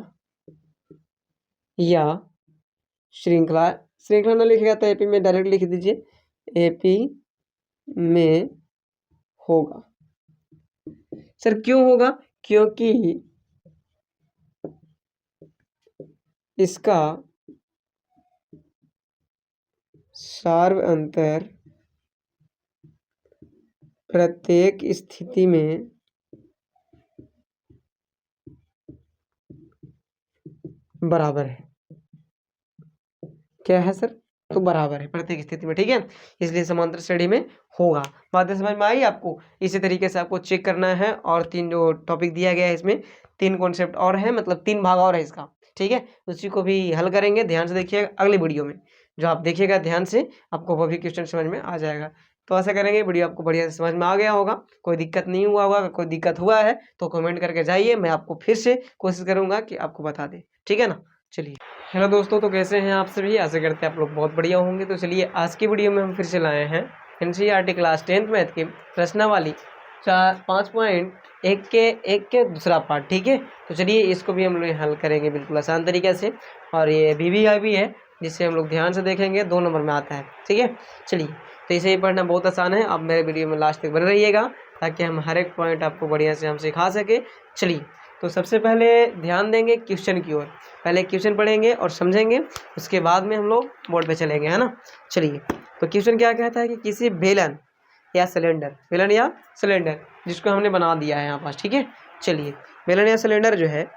या श्रृंखला, श्रृंखला ना लिखेगा तो एपी में डायरेक्ट लिख दीजिए एपी में होगा। सर क्यों होगा? क्योंकि इसका सार्व अंतर प्रत्येक स्थिति में बराबर है। क्या है सर? तो बराबर है प्रत्येक स्थिति में, ठीक है, इसलिए समांतर श्रेणी में होगा। बातें समझ में आई आपको? इसी तरीके से आपको चेक करना है, और 3 जो टॉपिक दिया गया है इसमें 3 कॉन्सेप्ट और है, मतलब 3 भाग और है इसका, ठीक है, उसी को भी हल करेंगे। ध्यान से देखिएगा अगली वीडियो में, जो आप देखिएगा ध्यान से आपको वो भी क्वेश्चन समझ में आ जाएगा। तो ऐसा करेंगे वीडियो आपको बढ़िया से समझ में आ गया होगा, कोई दिक्कत नहीं हुआ होगा। अगर कोई दिक्कत हुआ है तो कमेंट करके जाइए, मैं आपको फिर से कोशिश करूंगा कि आपको बता दें, ठीक है ना। चलिए, हेलो दोस्तों, तो कैसे हैं आप सभी? आशा करते हैं आप लोग बहुत बढ़िया होंगे। तो चलिए, आज की वीडियो में हम फिर से लाए हैं एनसीईआरटी क्लास 10th मैथ की प्रश्नावली 5.1 के दूसरा पार्ट, ठीक है। तो चलिए, इसको भी हम लोग हल करेंगे बिल्कुल आसान तरीके से, और ये VVI भी है, जिससे हम लोग ध्यान से देखेंगे, 2 नंबर में आता है, ठीक है। चलिए, तो इसे ही पढ़ना बहुत आसान है। आप मेरे वीडियो में लास्ट तक बने रहिएगा, ताकि हम हर एक पॉइंट आपको बढ़िया से हम सिखा सके। चलिए, तो सबसे पहले ध्यान देंगे क्वेश्चन की ओर। पहले क्वेश्चन पढ़ेंगे और समझेंगे, उसके बाद में हम लोग बोर्ड पे चलेंगे, है ना। चलिए, तो क्वेश्चन क्या कहता है कि किसी बेलन या सिलेंडर जिसको हमने बना दिया है यहाँ पास, ठीक है। चलिए, बेलन या सिलेंडर जो है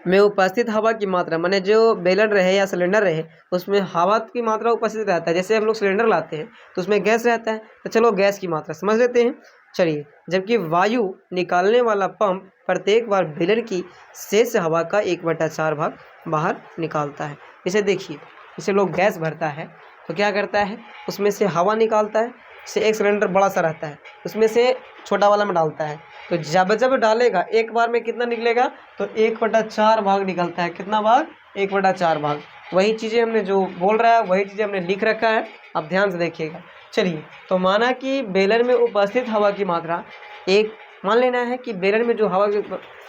में उपस्थित हवा की मात्रा, माने जो बेलन रहे या सिलेंडर रहे उसमें हवा की मात्रा उपस्थित रहता है। जैसे हम लोग सिलेंडर लाते हैं तो उसमें गैस रहता है, तो चलो गैस की मात्रा समझ लेते हैं। चलिए, जबकि वायु निकालने वाला पंप प्रत्येक बार बेलन की शेष हवा का 1/4 भाग बाहर निकालता है। इसे देखिए, इसे लोग गैस भरता है तो क्या करता है, उसमें से हवा निकालता है। से एक सिलेंडर बड़ा सा रहता है, उसमें से छोटा वाला में डालता है, तो जब जब डालेगा एक बार में कितना निकलेगा, तो 1/4 भाग निकलता है। कितना भाग? 1/4 भाग। वही चीज़ें हमने जो बोल रहा है वही चीज़ें हमने लिख रखा है, आप ध्यान से देखिएगा। चलिए, तो माना कि बेलन में उपस्थित हवा की मात्रा एक, मान लेना है कि बेलन में जो हवा की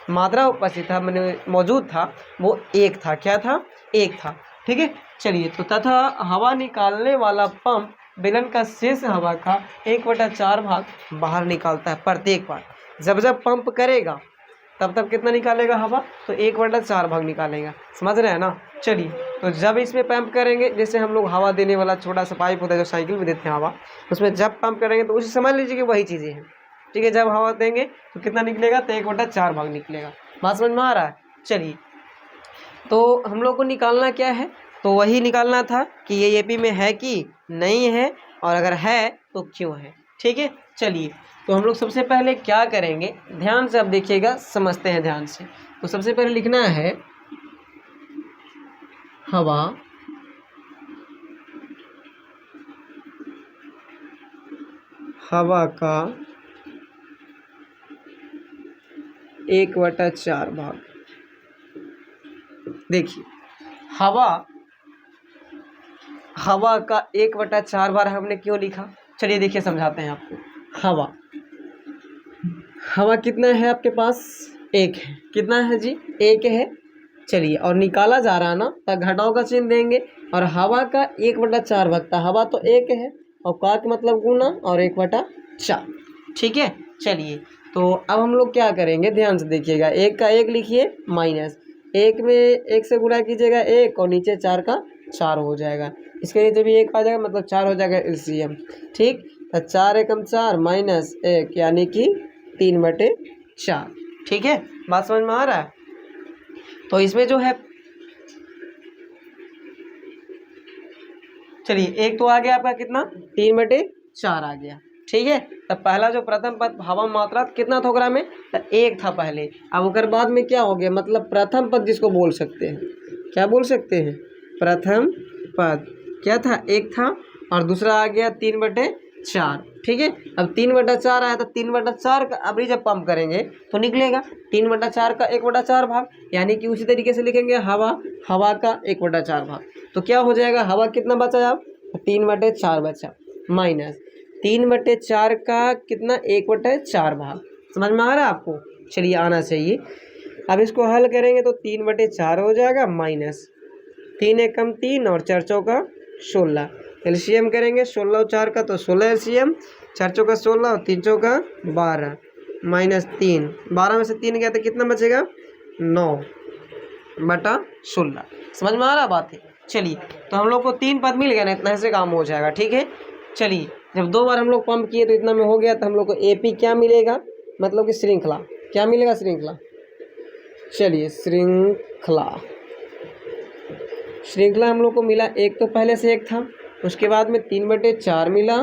मात्रा उपस्थित था, मैंने मौजूद था, वो 1 था। क्या था? 1 था, ठीक है। चलिए, तो तथा हवा निकालने वाला पंप बेलन का शेष हवा का 1/4 भाग बाहर निकालता है प्रत्येक बार। जब जब पंप करेगा तब तब कितना निकालेगा हवा, तो 1/4 भाग निकालेगा। समझ रहे हैं ना। चलिए, तो जब इसमें पंप करेंगे, जैसे हम लोग हवा देने वाला छोटा सा पाइप होता है जो साइकिल में देते हैं हवा, उसमें जब पंप करेंगे तो उसे समझ लीजिए कि वही चीज़ें हैं, ठीक है। जब हवा देंगे तो कितना निकलेगा, तो 1/4 भाग निकलेगा। बात समझ में आ रहा है? चलिए, तो हम लोग को निकालना क्या है, तो वही निकालना था कि ये AP में है कि नहीं है, और अगर है तो क्यों है, ठीक है। चलिए, तो हम लोग सबसे पहले क्या करेंगे, ध्यान से आप देखिएगा, समझते हैं ध्यान से। तो सबसे पहले लिखना है हवा का 1/4 भाग। देखिए, हवा का 1/4 बार हमने क्यों लिखा, चलिए देखिए समझाते हैं आपको। हवा कितना है आपके पास? 1 है। कितना है जी? 1 है। चलिए, और निकाला जा रहा है ना, तो घटाव का चिन्ह देंगे, और हवा का 1/4 भाग था। हवा तो 1 है, और का मतलब गुना, और 1/4, ठीक है। चलिए, तो अब हम लोग क्या करेंगे, ध्यान से देखिएगा। 1 का 1 लिखिए, माइनस 1 में 1 से गुणा कीजिएगा 1, और नीचे 4 का 4 हो जाएगा। इसके नीचे भी 1 आ जाएगा, मतलब 4 हो जाएगा LCM, ठीक। तो 4 एकम 4 माइनस 1, यानी कि 3/4, ठीक है। बात समझ में आ रहा है? तो इसमें जो है, चलिए, 1 तो आ गया आपका, कितना? 3/4 आ गया, ठीक है। तब पहला जो प्रथम पद हवा मात्रा कितना था ओकरा में, तो 1 था पहले। अब ओकर बाद में क्या हो गया, मतलब प्रथम पद जिसको बोल सकते हैं, क्या बोल सकते हैं? प्रथम पद क्या था? 1 था, और दूसरा आ गया 3/4, ठीक है। अब 3/4 आया, तो 3/4 का अभी जब पंप करेंगे तो निकलेगा 3/4 का 1/4 भाग, यानी कि उसी तरीके से लिखेंगे हवा का 1/4 भाग। तो क्या हो जाएगा, हवा कितना बचा अब? 3/4 बचा, माइनस 3/4 का कितना? 1/4 भाग। समझ में आ रहा है आपको? चलिए, आना चाहिए। अब इसको हल करेंगे तो 3/4 हो जाएगा, माइनस 3 एकम 3, और 4 चौका 16। LCM करेंगे 16 और 4 का, तो 16 LCM, 4 चौका 16 और 3 चौका 12, माइनस 3, 12 में से 3 गया तो कितना बचेगा? 9/16। समझ में आ रहा बात है? चलिए, तो हम लोग को 3 पद मिल गया ना, इतना से काम हो जाएगा, ठीक है। चलिए, जब 2 बार हम लोग पंप किए तो इतना में हो गया, तो हम लोग को AP क्या मिलेगा, मतलब कि श्रृंखला। क्या मिलेगा? श्रृंखला। चलिए, श्रृंखला श्रृंखला हम लोग को मिला एक, तो पहले से एक था, उसके बाद में 3/4 मिला,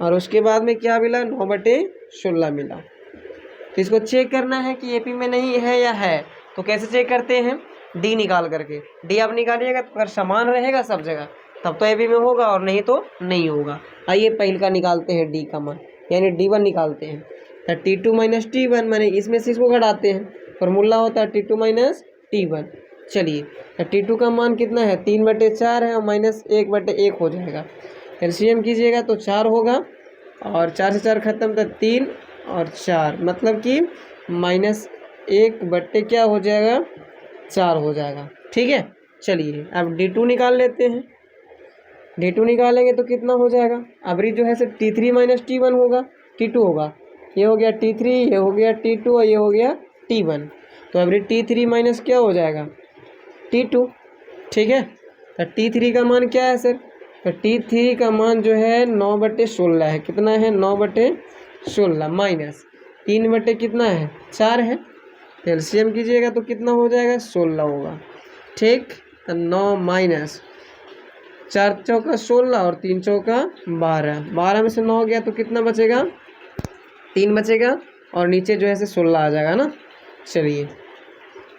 और उसके बाद में क्या मिला 9/16 मिला। तो इसको चेक करना है कि एपी में नहीं है या है, तो कैसे चेक करते हैं, डी निकाल करके। डी आप निकालिएगा तो अगर समान रहेगा सब जगह तब तो एपी में होगा, और नहीं तो नहीं होगा। आइए पहले का निकालते हैं डी का मान, यानी D1 निकालते हैं। तो T2 - T1 माने इसमें से इसको घटाते हैं, फॉर्मूला होता है T2 - T1। चलिए तो T2 का मान कितना है 3/4 है, और -1/1 हो जाएगा। एलसीएम कीजिएगा तो 4 होगा, और 4 से 4 खत्म, तो 3 और 4 मतलब कि -1 क्या हो जाएगा 4 हो जाएगा। ठीक है, चलिए अब D2 निकाल लेते हैं। D2 निकालेंगे तो कितना हो जाएगा, अबरी जो है सिर्फ T3 - T1 होगा, T2 होगा। ये हो गया T3, ये हो गया T2 और ये हो गया T1। तो अबरी T3 माइनस क्या हो जाएगा T2। ठीक है, तो T3 का मान क्या है सर, तो T3 का मान जो है 9/16 है। कितना है 9/16 माइनस 3 कितना है 4 है। एलसीएम कीजिएगा तो कितना हो जाएगा 16 होगा। ठीक, तो 9 माइनस 4 चौका 16 और 3 चौका 12, 12 में से 9 गया तो कितना बचेगा 3 बचेगा, और नीचे जो है से 16 आ जाएगा ना। चलिए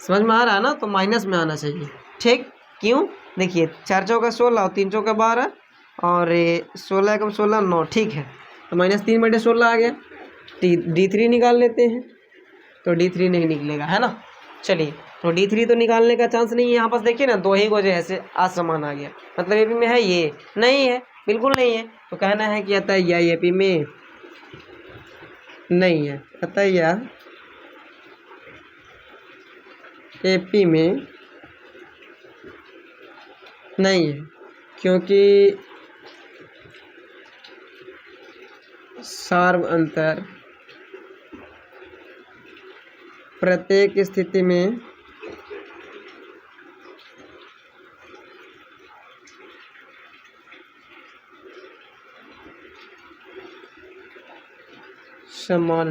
समझ में आ रहा है ना, तो माइनस में आना चाहिए। ठीक, क्यों, देखिए 4 चौका 16 और 3 चौका 12, और 16 कम 16 9। ठीक है, तो -3/16 आ गया। D3 निकाल लेते हैं, तो D3 नहीं निकलेगा, है ना। चलिए तो D3 तो निकालने का चांस नहीं है। यहाँ पास देखिए ना, दो ही वजह से असमान आ गया, मतलब एपी में है, ये नहीं है, बिल्कुल नहीं है। तो कहना है कि अतः यह एपी में नहीं है, अतः यह एपी में नहीं है, क्योंकि सार्व अंतर प्रत्येक स्थिति में समान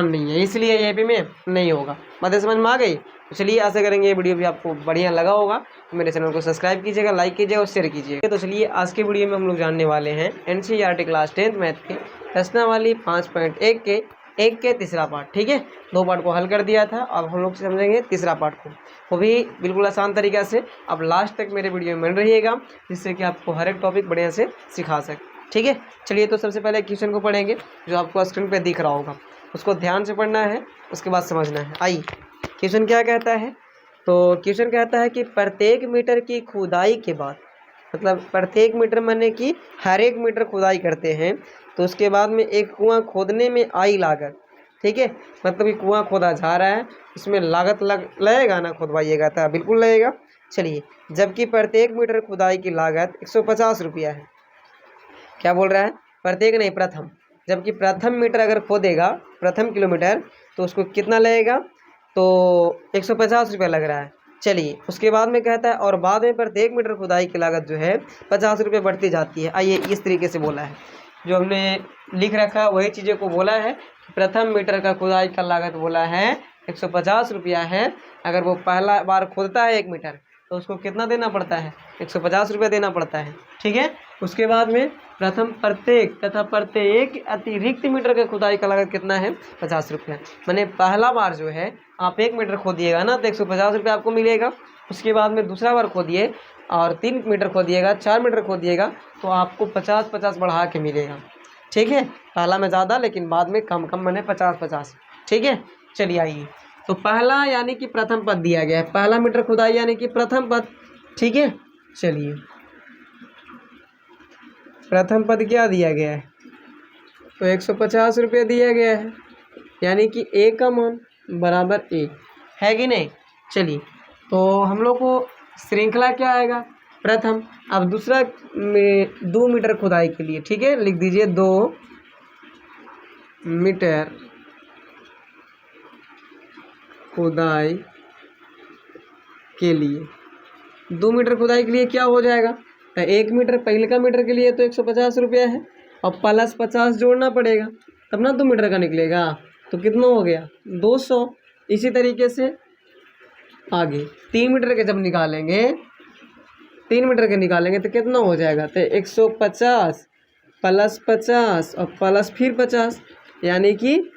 नहीं है, इसलिए एपी में नहीं होगा। बातें समझ में आ गई। तो चलिए आशा करेंगे ये वीडियो भी आपको बढ़िया लगा होगा। तो मेरे चैनल को सब्सक्राइब कीजिएगा, लाइक कीजिएगा और शेयर कीजिएगा। तो चलिए आज के वीडियो में हम लोग जानने वाले हैं NCERT क्लास 10th मैथ के प्रश्नावली 5.1 के 1 के तीसरा पार्ट। ठीक है, 2 पार्ट को हल कर दिया था, अब हम लोग समझेंगे तीसरा पार्ट को, वो भी बिल्कुल आसान तरीका से। अब लास्ट तक मेरे वीडियो में बन रहिएगा, जिससे कि आपको हर एक टॉपिक बढ़िया से सिखा सके। ठीक है, चलिए तो सबसे पहले क्वेश्चन को पढ़ेंगे, जो आपको स्क्रीन पे दिख रहा होगा, उसको ध्यान से पढ़ना है, उसके बाद समझना है। आइए क्वेश्चन क्या कहता है। तो क्वेश्चन कहता है कि प्रत्येक मीटर की खुदाई के बाद, मतलब प्रत्येक मीटर माने कि हर एक मीटर खुदाई करते हैं, तो उसके बाद में एक कुआं खोदने में आई लागत। ठीक है, मतलब कि कुआं खोदा जा रहा है, इसमें लागत लगेगा ना, खुदवाइएगा था, बिल्कुल लगेगा। चलिए, जबकि प्रत्येक मीटर खुदाई की लागत 150 रुपया है। क्या बोल रहा है, प्रत्येक नहीं, प्रथम। जबकि प्रथम मीटर अगर खोदेगा, प्रथम किलोमीटर, तो उसको कितना लगेगा, तो 150 रुपया लग रहा है। चलिए उसके बाद में कहता है, और बाद में प्रत्येक मीटर खुदाई की लागत जो है 50 रुपये बढ़ती जाती है। आइए इस तरीके से बोला है, जो हमने लिख रखा वही चीज़ों को बोला है। प्रथम मीटर का खुदाई का लागत बोला है 150 रुपया है। अगर वो पहला बार खोदता है 1 मीटर, तो उसको कितना देना पड़ता है 150 रुपया देना पड़ता है। ठीक है, उसके बाद में प्रथम प्रत्येक तथा प्रत्येक अतिरिक्त मीटर के खुदाई का लागत कितना है 50 रुपया। मैंने पहला बार जो है आप 1 मीटर खोदिएगा ना, तो 150 रुपया आपको मिलेगा। उसके बाद में दूसरा बार खोदिए और 3 मीटर खोदिएगा, 4 मीटर खोदिएगा, तो आपको 50-50 बढ़ा के मिलेगा। ठीक है, पहला में ज़्यादा, लेकिन बाद में कम कम, मैंने 50-50। ठीक है, चलिए आइए, तो पहला यानी कि प्रथम पद दिया गया है, पहला मीटर खुदाई यानी कि प्रथम पद। ठीक है, चलिए प्रथम पद क्या दिया गया है, तो 150 रुपये दिया गया है, यानी कि ए का मान बराबर ए है कि नहीं। चलिए तो हम लोग को श्रृंखला क्या आएगा, प्रथम। अब दूसरा 2 मीटर खुदाई के लिए, ठीक है, लिख दीजिए 2 मीटर खुदाई के लिए, 2 मीटर खुदाई के लिए क्या हो जाएगा, तो 1 मीटर पहले का मीटर के लिए तो 150 रुपया है, और प्लस 50 जोड़ना पड़ेगा, तब ना 2 मीटर का निकलेगा। तो कितना हो गया 200। इसी तरीके से आगे 3 मीटर के जब निकालेंगे, 3 मीटर के निकालेंगे तो कितना हो जाएगा, तो 150 प्लस 50 और प्लस फिर 50, यानी कि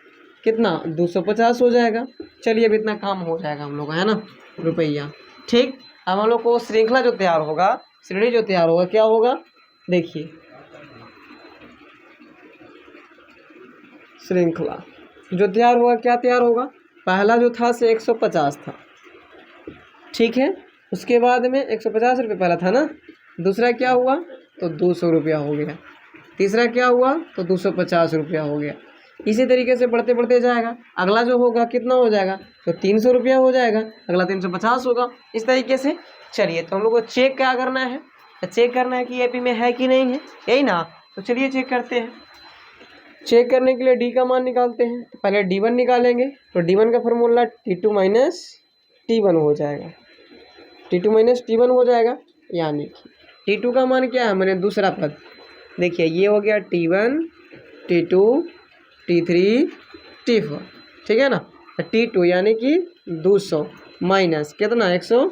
कितना 250 हो जाएगा। चलिए अब इतना काम हो जाएगा हम लोग का, है ना, रुपया। ठीक, अब हम लोग को श्रृंखला जो तैयार होगा, श्रेणी जो तैयार होगा, क्या होगा, देखिए श्रृंखला जो तैयार होगा, क्या तैयार होगा, पहला जो था से 150 था, ठीक है, उसके बाद में 150 रुपये पहला था ना, दूसरा क्या हुआ तो 200 रुपया हो गया, तीसरा क्या हुआ तो 250 रुपया हो गया। इसी तरीके से बढ़ते बढ़ते जाएगा, अगला जो होगा कितना हो जाएगा तो 300 रुपया हो जाएगा, अगला 350 होगा, इस तरीके से। चलिए तो हम लोग को चेक क्या करना है, चेक करना है कि एपी में है कि नहीं है, यही ना, तो चलिए चेक करते हैं। चेक करने के लिए डी का मान निकालते हैं, तो पहले D1 निकालेंगे, तो D1 का फॉर्मूला T2 माइनस T1 हो जाएगा, T2 माइनस T1 हो जाएगा, यानी कि T2 का मान क्या है, मैंने दूसरा पद, देखिए ये हो गया T1 T2 T3 T4, ठीक है ना, T2 यानी कि 200 माइनस कितना 100,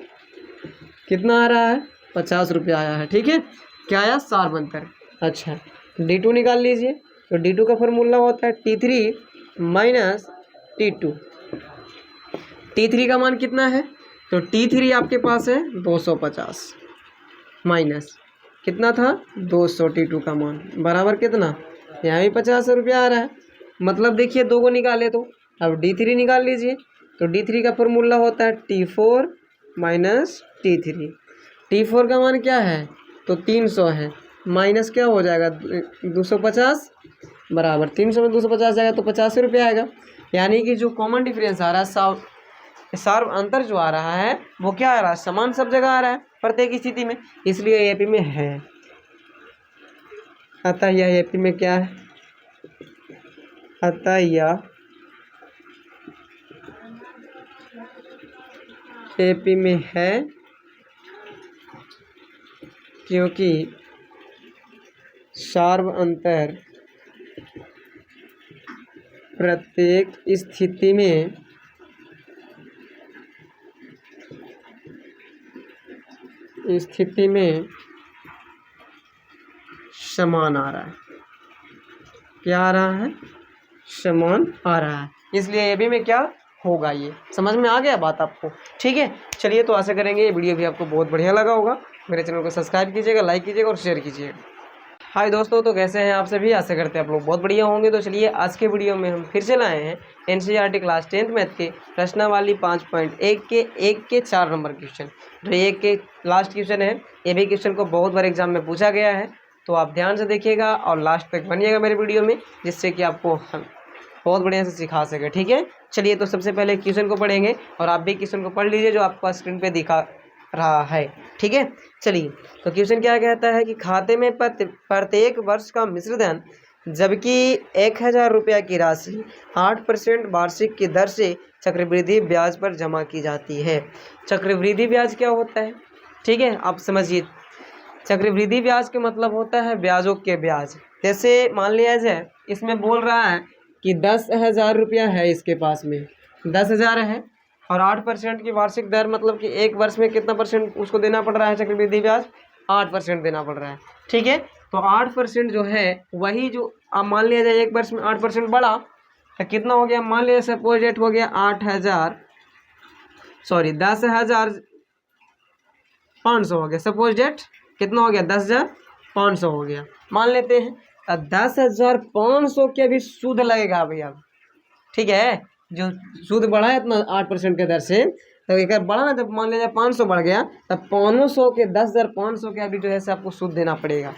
कितना आ रहा है 50 रुपया आया है, ठीक है, क्या आया सार अंतर। अच्छा D2 निकाल लीजिए, तो D2 का फॉर्मूला होता है T3 माइनस T2, T3 का मान कितना है, तो T3 आपके पास है 250 माइनस कितना था 200, T2 का मान बराबर कितना, यहाँ भी 50 रुपया आ रहा है, मतलब देखिए दो को निकाले, तो अब D3 निकाल लीजिए, तो D3 का फॉर्मूला होता है T4 माइनस T3, T4 का मान क्या है तो 300 है, माइनस क्या हो जाएगा 250 बराबर 300 में 250 जाएगा तो 50 रुपया आएगा, यानी कि जो कॉमन डिफरेंस आ रहा है, सार्व अंतर जो आ रहा है वो क्या आ रहा है, समान सब जगह आ रहा है प्रत्येक स्थिति में, इसलिए एपी में है। अतः यह एपी में क्या है, अतः यह एपी में है, क्योंकि सार्व अंतर प्रत्येक स्थिति में समान आ रहा है, क्या आ रहा है, समान आ रहा है, इसलिए एपी में क्या होगा, ये समझ में आ गया बात आपको, ठीक है। चलिए तो आशा करेंगे ये वीडियो भी आपको बहुत बढ़िया लगा होगा, मेरे चैनल को सब्सक्राइब कीजिएगा, लाइक कीजिएगा और शेयर कीजिएगा। हाय दोस्तों, तो कैसे हैं आप सभी, आशा करते हैं आप लोग बहुत बढ़िया होंगे। तो चलिए आज के वीडियो में हम फिर से लाए हैं एनसीईआरटी क्लास 10th मैथ के प्रश्नावली 5.1 के 1 के 4 नंबर क्वेश्चन, जो 1 के लास्ट क्वेश्चन है। ये भी क्वेश्चन को बहुत बार एग्जाम में पूछा गया है, तो आप ध्यान से देखिएगा और लास्ट तक बनिएगा मेरे वीडियो में, जिससे कि आपको बहुत बढ़िया से सिखा सके, ठीक है। चलिए तो सबसे पहले क्वेश्चन को पढ़ेंगे और आप भी क्वेश्चन को पढ़ लीजिए जो आपको स्क्रीन पे दिखा रहा है, ठीक है। चलिए तो क्वेश्चन क्या कहता है कि खाते में प्रत्येक वर्ष का मिश्र धन जबकि 1000 रुपया की राशि 8% वार्षिक की दर से चक्रवृद्धि ब्याज पर जमा की जाती है। चक्रवृद्धि ब्याज क्या होता है, ठीक है, आप समझिए। चक्रवृद्धि ब्याज के मतलब होता है ब्याजों के ब्याज। जैसे मान लिया जाए इसमें बोल रहा है कि 10,000 रुपया है, इसके पास में 10,000 है और 8% की वार्षिक दर, मतलब कि एक वर्ष में कितना परसेंट उसको देना पड़ रहा है, चक्रवृद्धि ब्याज 8% देना पड़ रहा है, ठीक है। तो 8% जो है वही जो अब मान लिया जाए एक वर्ष में 8% बढ़ा तो कितना हो गया, मान लिया सपोज डेट हो गया 10,500 हो गया, सपोज डेट कितना हो गया 10,500 हो गया, मान लेते हैं। 10,500 के भी सूद लगेगा भैया, ठीक है, जो सूद बढ़ा है इतना 8% के दर से, तो एक बढ़ा ना, जब मान लीजिए 500 बढ़ गया तब 500 के 10,500 के अभी जो है आपको सूद देना पड़ेगा।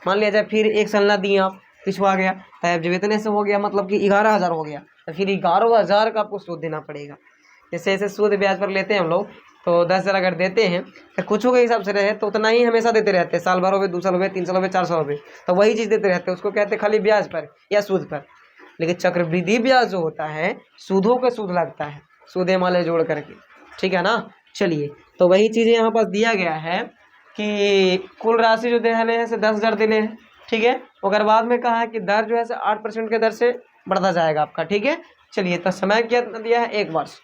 मान लिया जाए फिर एक साल ना दिए आप, पिछवा गया, तब जब इतने से हो गया मतलब कि 11,000 हो गया, तो फिर 11,000 का आपको सूद देना पड़ेगा। जैसे ऐसे सूद ब्याज पर लेते हैं हम लोग, तो 10,000 अगर देते हैं तो कुछ के हिसाब से रहे तो उतना ही हमेशा देते रहते हैं, साल भर हो गए, 2 साल हो गए, 3 साल हो गए, 4 साल हो गए, तो वही चीज़ देते रहते हैं, उसको कहते हैं खाली ब्याज पर या सूद पर। लेकिन चक्रवृद्धि ब्याज जो होता है सूदों के सूद लगता है, सूदे माले जोड़ करके, ठीक है ना। चलिए तो वही चीज़ें यहाँ पास दिया गया है कि कुल राशि जो देने हैं से 10,000 देने हैं, ठीक है। अगर बाद में कहा है कि दर जो है से 8% के दर से बढ़ता जाएगा आपका, ठीक है। चलिए तो समय क्या दिया है, एक वर्ष,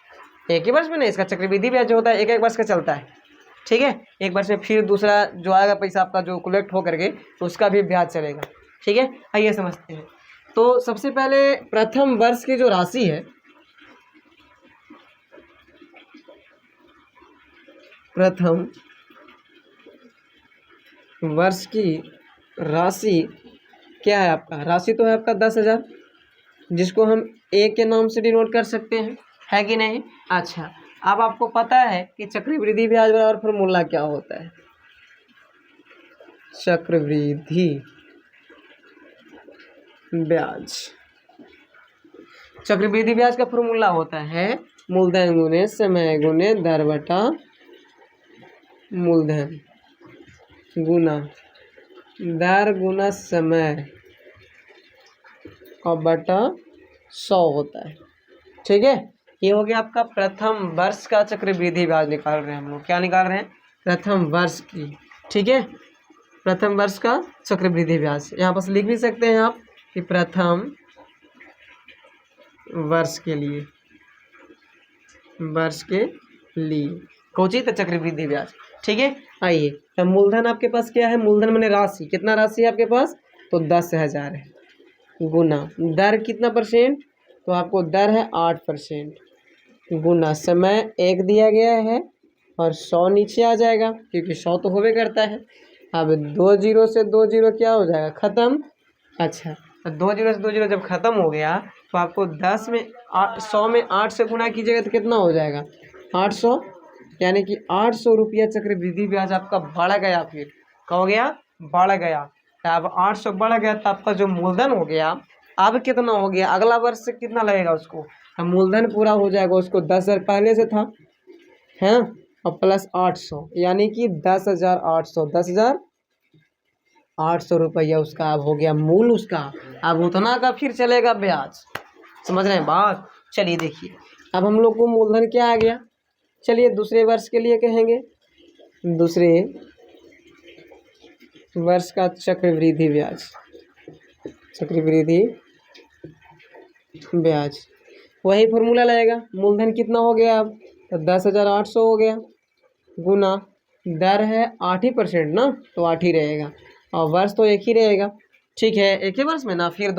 एक ही वर्ष में नहीं, इसका चक्रवृद्धि ब्याज जो होता है एक एक वर्ष का चलता है, ठीक है। एक वर्ष में फिर दूसरा जो आएगा पैसा आपका जो कलेक्ट हो करके उसका भी ब्याज चलेगा, ठीक है। आइए समझते हैं। तो सबसे पहले प्रथम वर्ष की जो राशि है, प्रथम वर्ष की राशि क्या है आपका, राशि तो है आपका 10,000, जिसको हम ए के नाम से डिनोट कर सकते हैं, है कि नहीं। अच्छा, अब आपको पता है कि चक्रवृद्धि ब्याज बराबर फॉर्मूला क्या होता है। चक्रवृद्धि ब्याज, चक्रवृद्धि ब्याज का फॉर्मूला होता है मूलधन गुने समय गुने दर बटा मूलधन गुना दर गुना समय और बटा 100 होता है, ठीक है। ये हो गया आपका प्रथम वर्ष का चक्रवृद्धि ब्याज निकाल रहे हैं हम लोग। क्या निकाल रहे हैं, प्रथम वर्ष की, ठीक है। प्रथम वर्ष का चक्रवृद्धि ब्याज यहाँ पर लिख भी सकते हैं आप कि प्रथम वर्ष के लिए, वर्ष के लिए कोचित चक्रवृद्धि ब्याज, ठीक है। आइए, तो मूलधन आपके पास क्या है, मूलधन मैंने राशि, कितना राशि है आपके पास, तो 10,000 है, गुना दर कितना परसेंट, तो आपको दर है 8%, गुना समय 1 दिया गया है और 100 नीचे आ जाएगा क्योंकि 100 तो होवे करता है। अब 2 जीरो से 2 जीरो क्या हो जाएगा, ख़त्म। अच्छा, तो 2 जीरो से 2 जीरो जब ख़त्म हो गया तो आपको 10 में 100 में 8 से गुना कीजिएगा तो कितना हो जाएगा, 800, यानी कि 800 रुपया चक्रवृद्धि ब्याज आपका बढ़ गया। फिर क्या हो गया, बढ़ गया। अब 800 बढ़ गया तो आपका जो मूलधन हो गया अब कितना हो गया, अगला वर्ष से कितना लगेगा उसको, तो मूलधन पूरा हो जाएगा, उसको 10,000 पहले से था, है, और प्लस 800 यानी कि 10,800, 10,800 रुपया उसका अब हो गया मूल उसका। अब उतना का फिर चलेगा ब्याज, समझ रहे हैं बात। चलिए देखिए, अब हम लोग को मूलधन क्या आ गया, चलिए दूसरे वर्ष के लिए कहेंगे, दूसरे वर्ष का चक्रवृद्धि ब्याज, चक्रवृद्धि ब्याज वही फॉर्मूला लगेगा। मूलधन कितना हो गया अब, तो 10,800 हो गया, गुना दर है 8% ना, तो 8 ही रहेगा, और वर्ष तो एक ही रहेगा, ठीक है। एक ही वर्ष में ना, फिर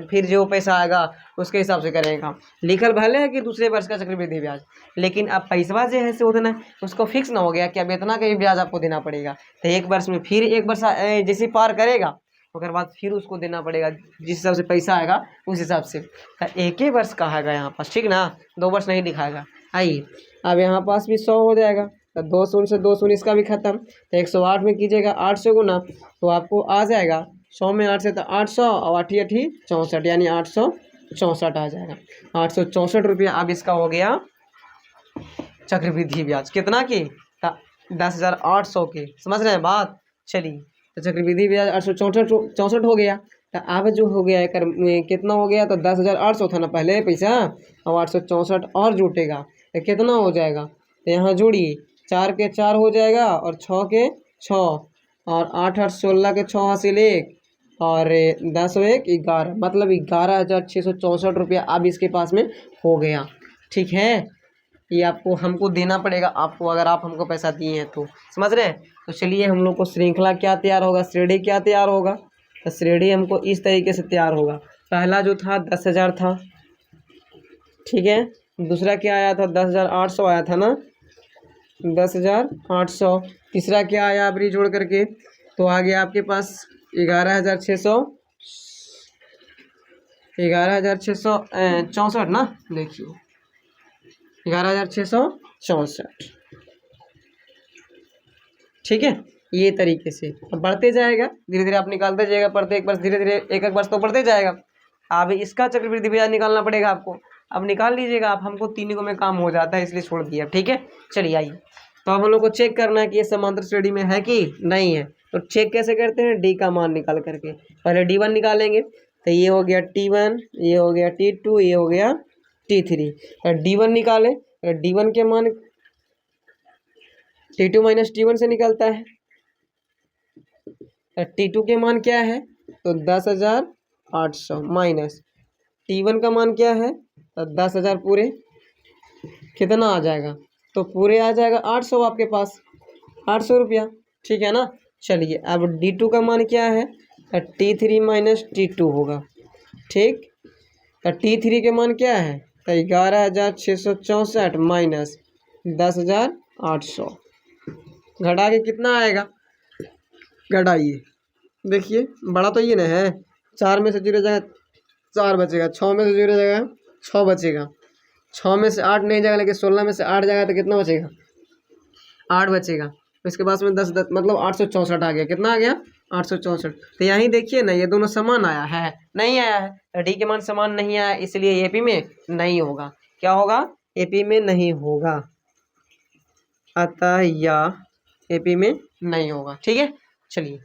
फिर जो पैसा आएगा उसके हिसाब से करेगा। लिखल भले है कि दूसरे वर्ष का चक्रवृद्धि ब्याज, लेकिन अब पैसा जो है से उतना उसको फिक्स ना हो गया कि अब इतना का ही ब्याज आपको देना पड़ेगा। तो एक वर्ष में फिर एक वर्ष जैसे पार करेगा उसके बाद फिर उसको देना पड़ेगा, जिस हिसाब से पैसा आएगा उस हिसाब से। तो एक ही वर्ष कहेगा यहाँ पास, ठीक ना, 2 वर्ष नहीं दिखाएगा। आइए, अब यहाँ पास भी 100 हो जाएगा, तो 2 शून्य से 2 शून्य इसका भी खत्म, तो 108 में कीजिएगा 8 से गुना, तो आपको आ जाएगा 100 में 8 से तो 800 और 8 8 64, यानी 864 आ जाएगा, 864 रुपया। अब इसका हो गया चक्रवृद्धि ब्याज कितना की, 10,800 के, समझ रहे हैं बात। चलिए, तो चक्रवृद्धि ब्याज 864 हो गया। तो अब जो हो गया कितना हो गया, तो 10,800 था ना पहले पैसा, अब 864 और जुटेगा तो कितना हो जाएगा, तो यहाँ जोड़िए, 4 के 4 हो जाएगा और 6 के 6 और 8 8 16 के 6 हासिल 1 और 10 और 1 11, मतलब 11,664 रुपया अब इसके पास में हो गया, ठीक है। ये आपको हमको देना पड़ेगा आपको, अगर आप हमको पैसा दिए हैं तो, समझ रहे हैं। तो चलिए, हम लोग को श्रृंखला क्या तैयार होगा, श्रेणी क्या तैयार होगा, तो श्रेणी हमको इस तरीके से तैयार होगा। पहला जो था 10,000 था, ठीक है। दूसरा क्या आया था, 10,800 आया था ना, 10,800। तीसरा क्या आया अबरी जोड़ करके, तो आ गया आपके पास 11,664 ना, देखिए 11,664, ठीक है। ये तरीके से अब बढ़ते जाएगा, धीरे धीरे आप निकालते जाएगा, प्रत्येक वर्ष धीरे धीरे एक एक वर्ष तो बढ़ते जाएगा। अब इसका चक्रवृद्धि ब्याज निकालना पड़ेगा आपको, अब निकाल लीजिएगा आप, हमको 3 को में काम हो जाता है इसलिए छोड़ दिया, ठीक है। चलिए आइए, तो अब हम लोग को चेक करना है कि ये समांतर श्रेणी में है कि नहीं है। तो चेक कैसे करते हैं, डी का मान निकाल करके, पहले D1 निकालेंगे, तो ये हो गया T1, ये हो गया T2, ये हो गया T3। तो D1 निकाले, तो D1 के मान T2 माइनस T1 से निकलता है, तो T2 के मान क्या है, तो 10,800 माइनस T1 का मान क्या है, तो 10,000 पूरे, कितना आ जाएगा, तो पूरे आ जाएगा 800 आपके पास, 800 रुपया, ठीक है ना। चलिए अब D2 का मान क्या है, T3 माइनस T2 होगा, ठीक। तो T3 के मान क्या है, तो 11,664 माइनस 10,800, घटा के कितना आएगा, घटाइए, देखिए बड़ा तो ये ना है, 4 में से 0 जाएगा 4 बचेगा, 6 में से 0 जाएगा 6 बचेगा, 6 में से 8 नहीं जाएगा, लेकिन 16 में से 8 जाएगा तो कितना बचेगा, 8 बचेगा। इसके पास में 10 मतलब 864 आ गया, कितना आ गया 864। तो यहीं देखिए ना, ये दोनों समान आया है, नहीं आया है, तो डी के मान समान नहीं आया, इसलिए एपी में नहीं होगा। क्या होगा, एपी में नहीं होगा, अतः यह एपी में नहीं होगा, ठीक है। चलिए